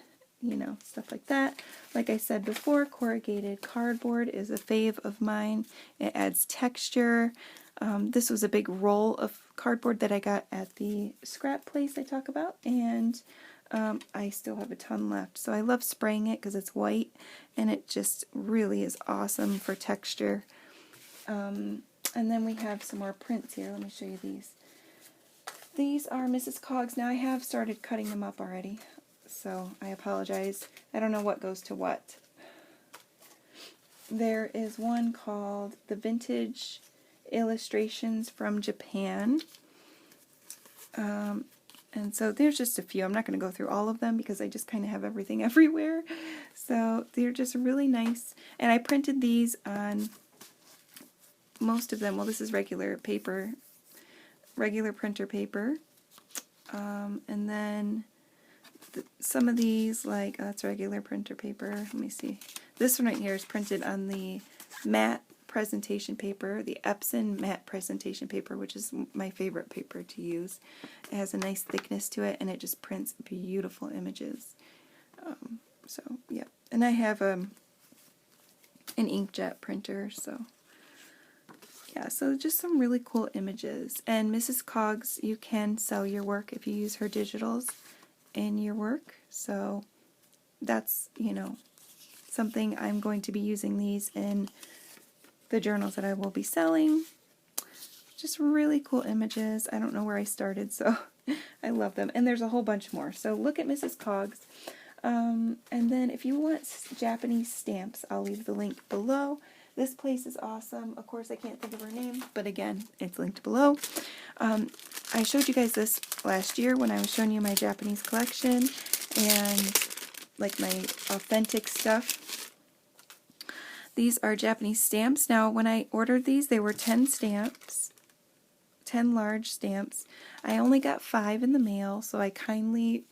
stuff like that. Like I said before, corrugated cardboard is a fave of mine. It adds texture. This was a big roll of cardboard that I got at the scrap place I talk about, and I still have a ton left. So I love spraying it because it's white, and it just really is awesome for texture. And then we have some more prints here. Let me show you these. These are Mrs. Coggs. Now I have started cutting them up already, so I apologize. I don't know what goes to what. There is one called The Vintage Illustrations from Japan. And so there's just a few. I'm not going to go through all of them because I just kind of have everything everywhere. So they're just really nice. And I printed these on most of them. Well, this is regular paper, regular printer paper. And then some of these, like, that's regular printer paper. Let me see. This one right here is printed on the matte presentation paper, the Epson matte presentation paper, which is my favorite paper to use. It has a nice thickness to it, and it just prints beautiful images. So, yeah. And I have an inkjet printer, so yeah, so just some really cool images. And Mrs. Coggs, you can sell your work if you use her digitals in your work. So that's, something I'm going to be using these in the journals that I will be selling. Just really cool images. I don't know where I started, so I love them. And there's a whole bunch more. So look at Mrs. Coggs. And then if you want Japanese stamps, I'll leave the link below. This place is awesome. Of course, I can't think of her name, but again, it's linked below. I showed you guys this last year when I was showing you my Japanese collection and like my authentic stuff. These are Japanese stamps. Now, when I ordered these, they were 10 stamps, 10 large stamps. I only got 5 in the mail, so I kindly,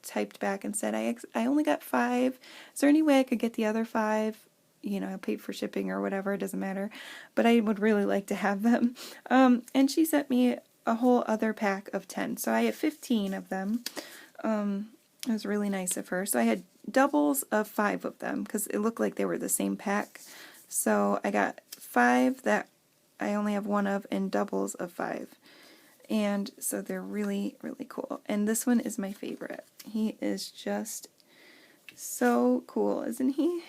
typed back and said, I only got 5. Is there any way I could get the other 5 you know, I'll pay for shipping or whatever, it doesn't matter. But I would really like to have them. And she sent me a whole other pack of 10. So I have 15 of them. It was really nice of her. So I had doubles of 5 of them because it looked like they were the same pack. So I got 5 that I only have 1 of and doubles of 5. And so they're really, really cool. And this one is my favorite. He is just so cool, isn't he?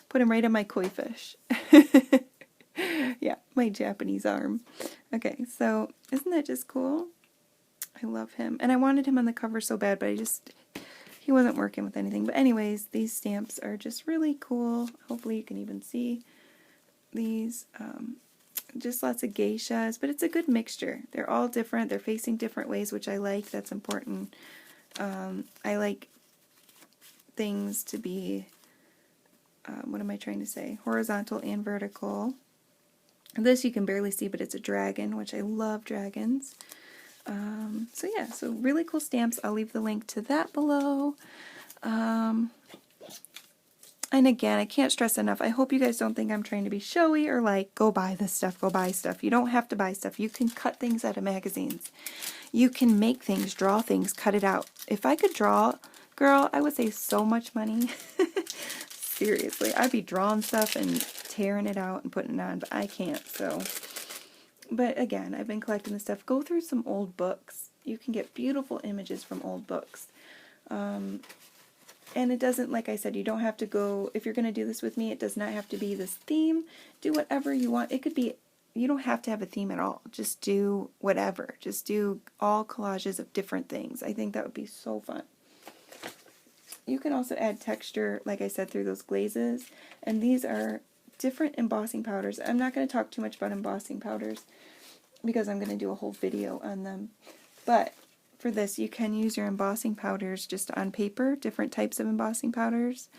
Put him right on my koi fish. Yeah, my Japanese arm. Okay, so isn't that just cool? I love him. And I wanted him on the cover so bad, but he wasn't working with anything. But anyways, these stamps are just really cool. Hopefully you can even see these. Just lots of geishas, but it's a good mixture. They're all different. They're facing different ways, which I like. That's important. I like things to be, what am I trying to say? Horizontal and vertical. This you can barely see, but it's a dragon, which I love dragons. So yeah, so really cool stamps. I'll leave the link to that below. And again, I can't stress enough, I hope you guys don't think I'm trying to be showy or like, go buy this stuff, go buy stuff. You don't have to buy stuff. You can cut things out of magazines. You can make things, draw things, cut it out. If I could draw, girl, I would save so much money. Seriously, I'd be drawing stuff and tearing it out and putting it on, but I can't, so. But again, I've been collecting this stuff. Go through some old books. You can get beautiful images from old books. And it doesn't, like I said, you don't have to go, if you're going to do this with me, it does not have to be this theme. Do whatever you want. It could be, you don't have to have a theme at all. Just do whatever. Just do all collages of different things. I think that would be so fun. You can also add texture, like I said, through those glazes. And these are different embossing powders. I'm not going to talk too much about embossing powders because I'm going to do a whole video on them. But for this, you can use your embossing powders just on paper, different types of embossing powders.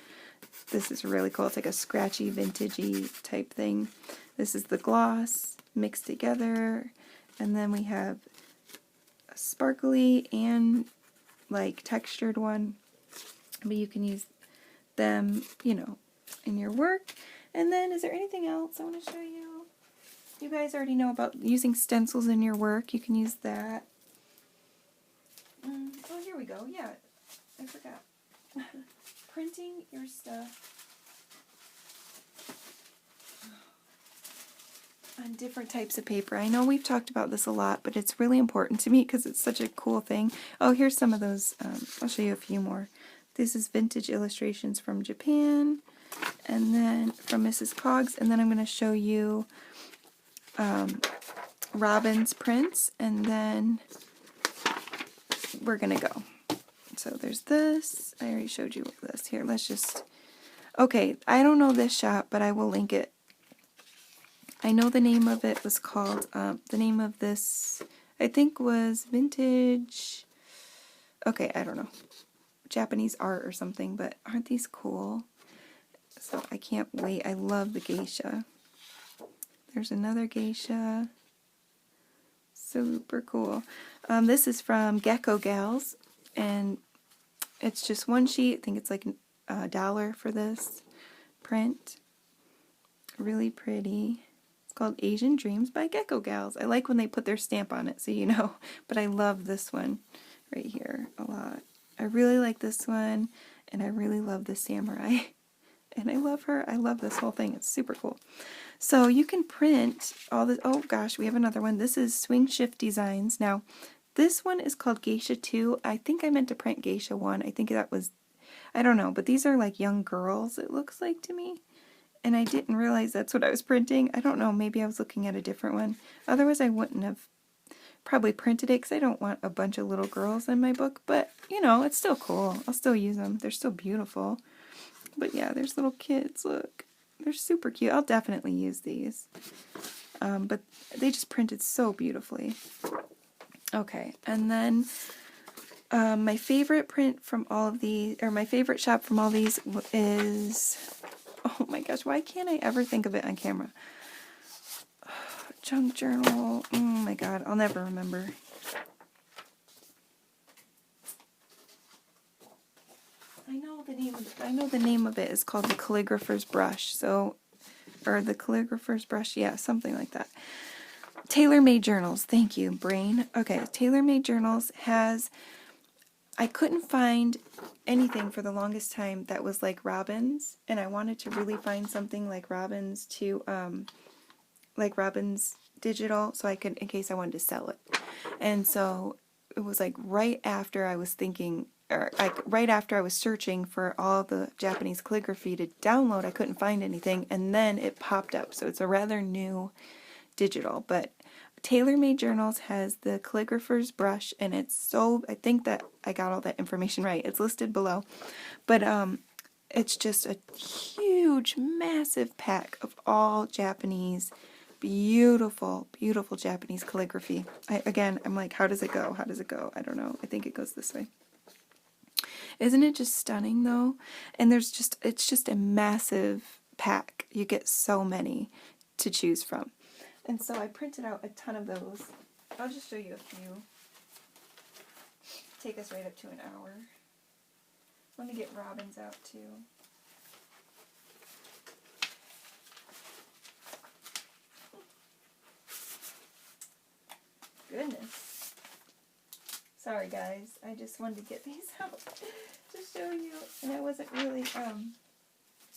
This is really cool. It's like a scratchy, vintagey type thing. This is the gloss mixed together. And then we have a sparkly and like textured one. But you can use them, you know, in your work. And then, is there anything else I want to show you? You guys already know about using stencils in your work. You can use that. Oh, here we go. Yeah, I forgot. Printing your stuff on different types of paper. I know we've talked about this a lot, but it's really important to me because it's such a cool thing. Oh, here's some of those. I'll show you a few more. This is vintage illustrations from Japan, and then from Mrs. Coggs, and then I'm going to show you Robyn's prints, and then we're going to go. So there's this. I already showed you this. Here, let's just... Okay, I don't know this shop, but I will link it. I know the name of it was called... the name of this, I think, was Vintage... Okay, I don't know. Japanese art or something, but aren't these cool? So I can't wait. I love the geisha. There's another geisha. Super cool. This is from Gecko Gals, and it's just one sheet. I think it's like $1 for this print. Really pretty. It's called Asian Dreams by Gecko Gals. I like when they put their stamp on it, so you know. But I love this one right here a lot. I really like this one, and I really love the samurai. And I love her. I love this whole thing. It's super cool. So you can print all this. Oh gosh, we have another one. This is Swing Shift Designs. Now, this one is called Geisha 2. I think I meant to print Geisha 1. I think that was, I don't know, but these are like young girls, it looks like to me. And I didn't realize that's what I was printing. I don't know, maybe I was looking at a different one. Otherwise, I wouldn't have probably printed it because I don't want a bunch of little girls in my book. But, you know, it's still cool. I'll still use them. They're still beautiful. But yeah, there's little kids, look. They're super cute. I'll definitely use these. But they just printed so beautifully. Okay, and then my favorite print from all of these, or my favorite shop from all these is, oh my gosh, why can't I ever think of it on camera? Junk journal, oh my god, I'll never remember. I know I know the name of it is called the calligrapher's brush. So, or the calligrapher's brush, yeah, something like that. Tailor-Made Journals. Thank you, brain. Okay, Tailor-Made Journals has, I couldn't find anything for the longest time that was like Robyn's, and I wanted to really find something like Robyn's to, like Robyn's digital, so I could, in case I wanted to sell it. And so it was like right after I was thinking, or like right after I was searching for all the Japanese calligraphy to download, I couldn't find anything, and then it popped up. So it's a rather new digital, but Tailor-Made Journals has the calligrapher's brush, and it's so, I think that I got all that information right. It's listed below, but it's just a huge, massive pack of all Japanese, beautiful, beautiful Japanese calligraphy. I'm like, how does it go? How does it go? I don't know. I think it goes this way. Isn't it just stunning though? And it's just a massive pack. You get so many to choose from. And so I printed out a ton of those. I'll just show you a few. Take us right up to an hour. Let me get Robyn's out too. Goodness. Sorry guys, I just wanted to get these out to show you, and I wasn't really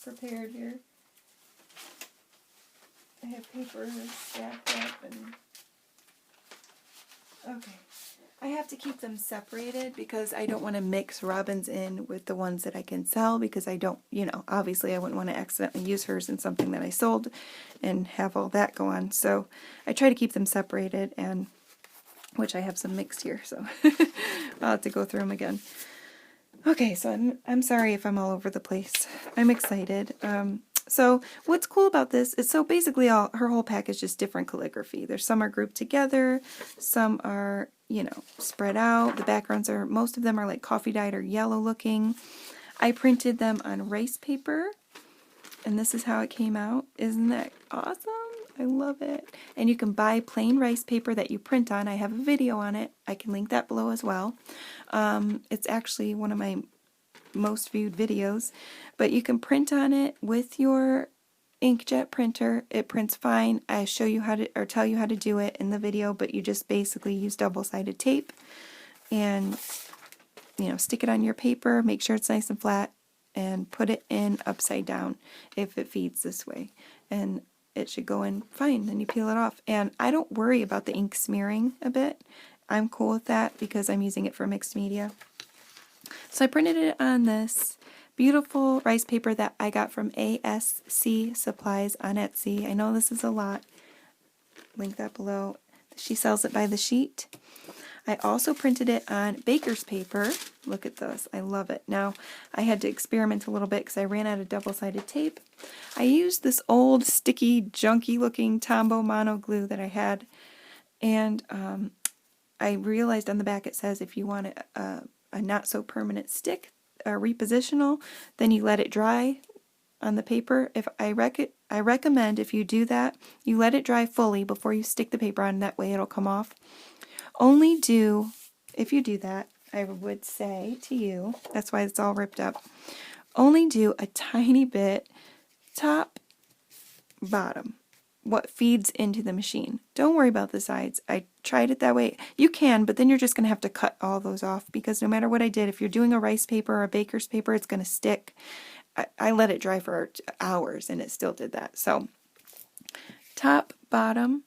prepared here. I have paper stacked up, and okay. I have to keep them separated because I don't want to mix Robyn's in with the ones that I can sell, because I don't, obviously I wouldn't want to accidentally use hers in something that I sold and have all that go on. So I try to keep them separated, and which I have some mixed here, so I'll have to go through them again. Okay, so I'm sorry if I'm all over the place. I'm excited. So what's cool about this is, so basically her whole pack is just different calligraphy. There's some are grouped together, some are, spread out. The backgrounds are, most of them are like coffee dyed or yellow looking. I printed them on rice paper, and this is how it came out. Isn't that awesome? I love it. And you can buy plain rice paper that you print on. I have a video on it. I can link that below as well. It's actually one of my most viewed videos, but you can print on it with your inkjet printer. It prints fine. I show you how to, or tell you how to do it in the video, but you just basically use double-sided tape and stick it on your paper, make sure it's nice and flat, and put it in upside down if it feeds this way, and it should go in fine. Then you peel it off, and I don't worry about the ink smearing a bit. I'm cool with that because I'm using it for mixed media. So I printed it on this beautiful rice paper that I got from ASC Supplies on Etsy. I know this is a lot. Link that below. She sells it by the sheet. I also printed it on baker's paper. Look at this. I love it. Now, I had to experiment a little bit because I ran out of double-sided tape. I used this old, sticky, junky-looking Tombow mono glue that I had. And I realized on the back it says if you want a not-so-permanent stick, repositional, then you let it dry on the paper. If I recommend if you do that, you let it dry fully before you stick the paper on. That way it'll come off. Only do, if you do that, I would say to you, that's why it's all ripped up, only do a tiny bit top, bottom, what feeds into the machine. Don't worry about the sides. I tried it that way. You can, but then you're just going to have to cut all those off, because no matter what I did, if you're doing a rice paper or a baker's paper, it's going to stick. I let it dry for hours and it still did that. So top, bottom,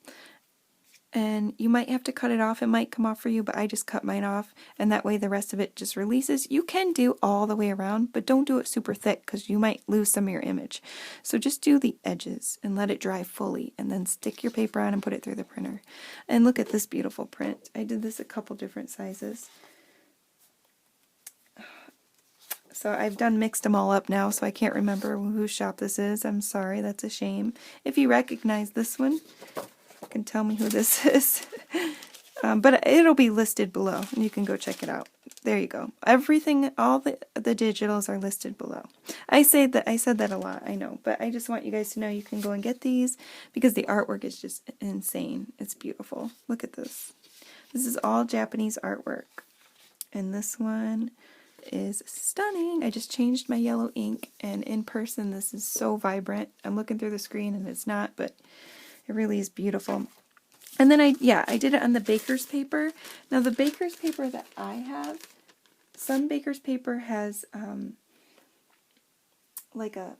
and you might have to cut it off. It might come off for you, but I just cut mine off, and that way the rest of it just releases. You can do all the way around, but don't do it super thick because you might lose some of your image. So just do the edges and let it dry fully, and then stick your paper on and put it through the printer. And look at this beautiful print. I did this a couple different sizes. So I've mixed them all up now, so I can't remember whose shop this is. I'm sorry, that's a shame. If you recognize this one, you can tell me who this is. But it'll be listed below, and you can go check it out. There you go. Everything, all the digitals are listed below. I said that a lot, I know, but I just want you guys to know you can go and get these because the artwork is just insane. It's beautiful. Look at this. This is all Japanese artwork. And this one is stunning. I just changed my yellow ink, and in person this is so vibrant. I'm looking through the screen and it's not, but it really is beautiful. And then I did it on the baker's paper. Now the baker's paper that I have, some baker's paper has like a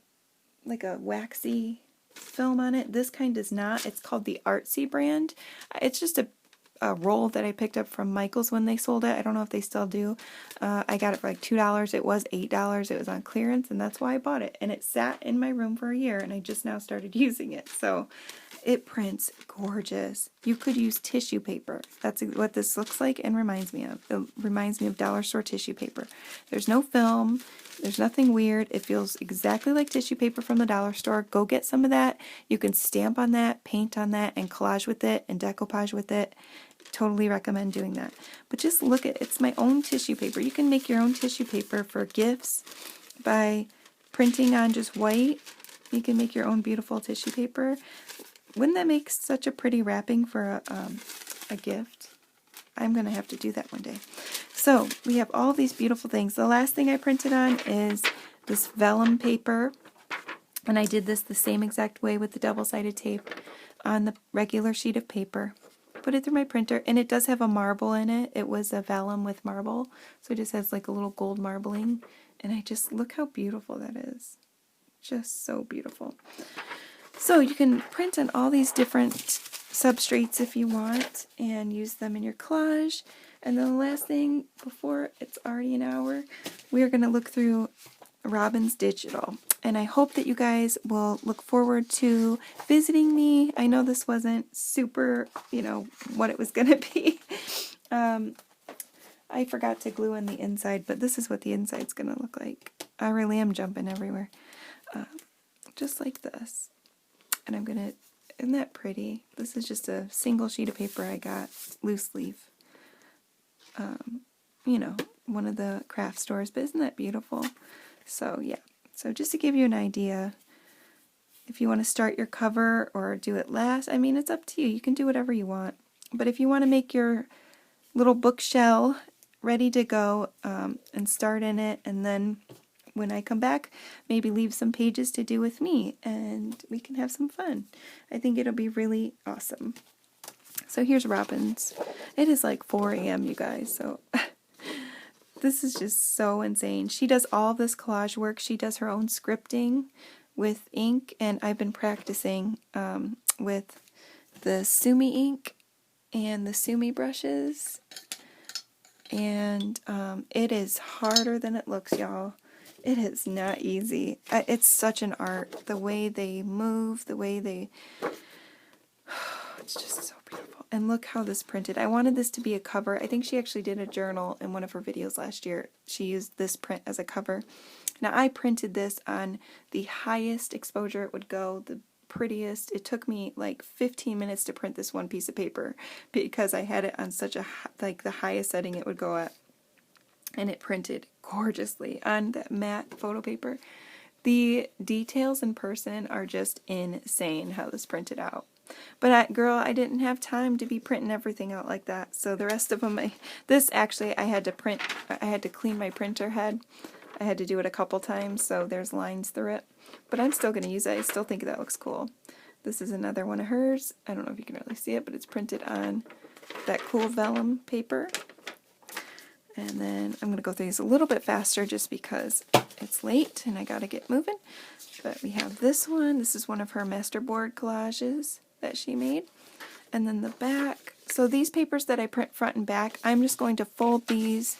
waxy film on it. This kind does not. It's called the Artsy brand. It's just a roll that I picked up from Michael's when they sold it. I don't know if they still do. I got it for like $2. It was $8. It was on clearance, and that's why I bought it. And it sat in my room for a year, and I just now started using it. So it prints gorgeous. You could use tissue paper. That's what this looks like and reminds me of. It reminds me of dollar store tissue paper. There's no film. There's nothing weird. It feels exactly like tissue paper from the dollar store. Go get some of that. You can stamp on that, paint on that, and collage with it, and decoupage with it. Totally recommend doing that. But just look at it's my own tissue paper. You can make your own tissue paper for gifts by printing on just white. You can make your own beautiful tissue paper. Wouldn't that make such a pretty wrapping for a gift? I'm going to have to do that one day. So we have all these beautiful things. The last thing I printed on is this vellum paper. And I did this the same exact way with the double-sided tape on the regular sheet of paper. Put it through my printer, and it does have a marble in it. It was a vellum with marble, so it just has like a little gold marbling. And I just, look how beautiful that is. Just so beautiful. So you can print on all these different substrates if you want and use them in your collage. And then the last thing, before it's already an hour, we are going to look through Robyn's Digital. And I hope that you guys will look forward to visiting me. I know this wasn't super, what it was going to be. I forgot to glue in the inside, but this is what the inside's going to look like. I really am jumping everywhere. Just like this. And I'm going to, isn't that pretty? This is just a single sheet of paper I got, loose leaf. One of the craft stores, but isn't that beautiful? So, yeah. So just to give you an idea, if you want to start your cover or do it last, I mean, it's up to you. You can do whatever you want. But if you want to make your little bookshell ready to go and start in it, and then when I come back, maybe leave some pages to do with me, and we can have some fun. I think it'll be really awesome. So here's Robyn's. It is like 4 a.m., you guys, so this is just so insane. She does all this collage work. She does her own scripting with ink, and I've been practicing with the Sumi ink and the Sumi brushes, and it is harder than it looks, y'all. It is not easy. It's such an art. The way they move, the way they... It's just so beautiful. And look how this printed. I wanted this to be a cover. I think she actually did a journal in one of her videos last year. She used this print as a cover. Now I printed this on the highest exposure it would go, the prettiest. It took me like 15 minutes to print this one piece of paper because I had it on such a, like the highest setting it would go at. And it printed gorgeously on that matte photo paper. The details in person are just insane how this printed out. But girl, I didn't have time to be printing everything out like that. So the rest of them, this actually I had to clean my printer head. I had to do it a couple times, so there's lines through it. But I'm still going to use it. I still think that looks cool. This is another one of hers. I don't know if you can really see it, but it's printed on that cool vellum paper. And then I'm going to go through these a little bit faster just because it's late and I got to get moving. But we have this one. This is one of her masterboard collages that she made. And then the back. So these papers that I print front and back, I'm just going to fold these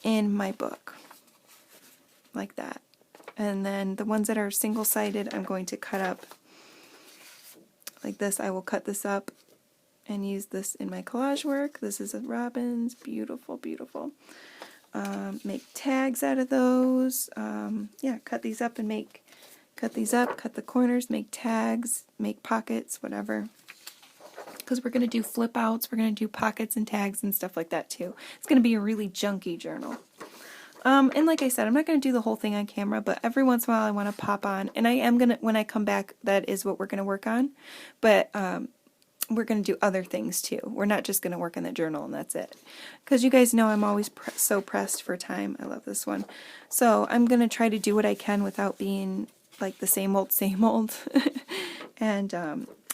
in my book. Like that. And then the ones that are single-sided, I'm going to cut up like this. I will cut this up and use this in my collage work. This is a Robyn's. Beautiful, beautiful. Make tags out of those. Yeah, cut these up and cut these up, cut the corners, make tags, make pockets, whatever. Because we're going to do flip outs, we're going to do pockets and tags and stuff like that too. It's going to be a really junky journal. And like I said, I'm not going to do the whole thing on camera, but every once in a while I want to pop on. And I am going to, when I come back, that is what we're going to work on. But we're going to do other things too. We're not just going to work in the journal and that's it. Because you guys know I'm always so pressed for time. I love this one. So I'm going to try to do what I can without being like the same old, same old. And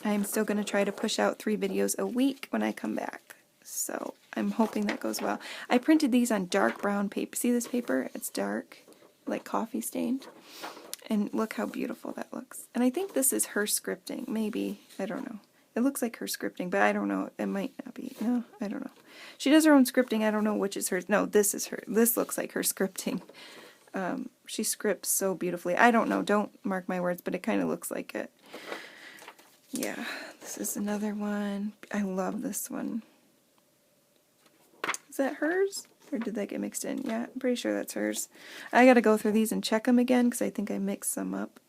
I'm still going to try to push out 3 videos a week when I come back. So I'm hoping that goes well. I printed these on dark brown paper. See this paper? It's dark, like coffee stained. And look how beautiful that looks. And I think this is her scripting. Maybe. I don't know. It looks like her scripting, but I don't know. It might not be. No, I don't know. She does her own scripting. I don't know which is hers. No, this is her. This looks like her scripting. She scripts so beautifully. I don't know. Don't mark my words, but it kind of looks like it. Yeah, this is another one. I love this one. Is that hers? Or did that get mixed in? Yeah, I'm pretty sure that's hers. I gotta go through these and check them again because I think I mixed some up.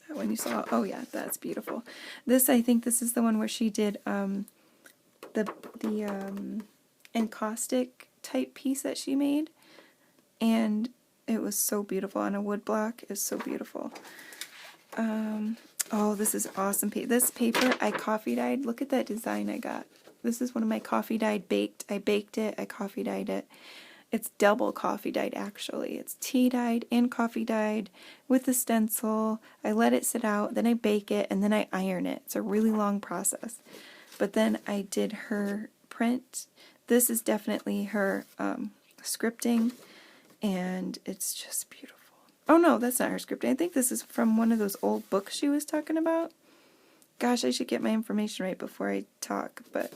That one you saw? Oh yeah, that's beautiful. This, I think this is the one where she did the encaustic type piece that she made. And it was so beautiful on a wood block. It's so beautiful. Oh, this is awesome. This paper I coffee dyed. Look at that design I got. This is one of my coffee dyed baked. I baked it. I coffee dyed it. It's double coffee dyed actually. It's tea dyed and coffee dyed with the stencil. I let it sit out, then I bake it, and then I iron it. It's a really long process. But then I did her print. This is definitely her scripting, and it's just beautiful. Oh no, that's not her scripting. I think this is from one of those old books she was talking about. Gosh, I should get my information right before I talk, but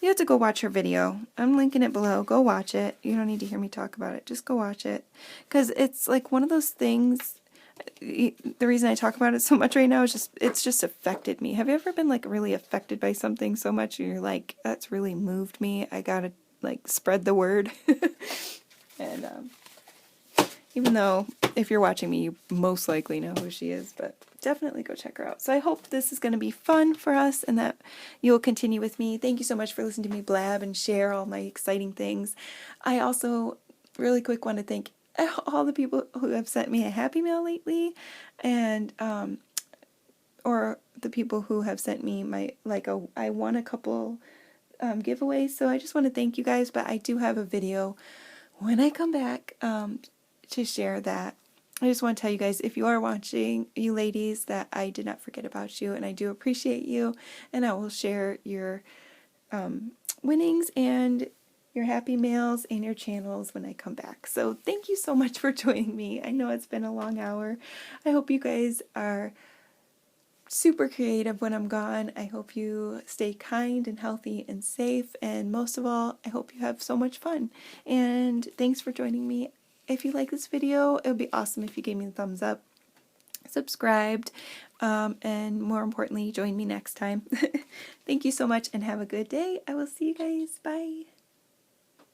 you have to go watch her video. I'm linking it below. Go watch it. You don't need to hear me talk about it. Just go watch it. Because it's like one of those things, the reason I talk about it so much right now is it's just affected me. Have you ever been like really affected by something so much and you're like, that's really moved me. I gotta like spread the word. And even though if you're watching me, you most likely know who she is, but definitely go check her out. So I hope this is going to be fun for us and that you'll continue with me. Thank you so much for listening to me blab and share all my exciting things. I also, really quick, want to thank all the people who have sent me a Happy Mail lately, and or the people who have sent me I won a couple giveaways, so I just want to thank you guys, but I do have a video when I come back to share that. I just want to tell you guys, if you are watching, you ladies, that I did not forget about you, and I do appreciate you, and I will share your winnings and your happy mails and your channels when I come back. So thank you so much for joining me. I know it's been a long hour. I hope you guys are super creative when I'm gone. I hope you stay kind and healthy and safe, and most of all, I hope you have so much fun. And thanks for joining me. If you like this video, it would be awesome if you gave me a thumbs up, subscribed, and more importantly, join me next time. Thank you so much and have a good day. I will see you guys. Bye.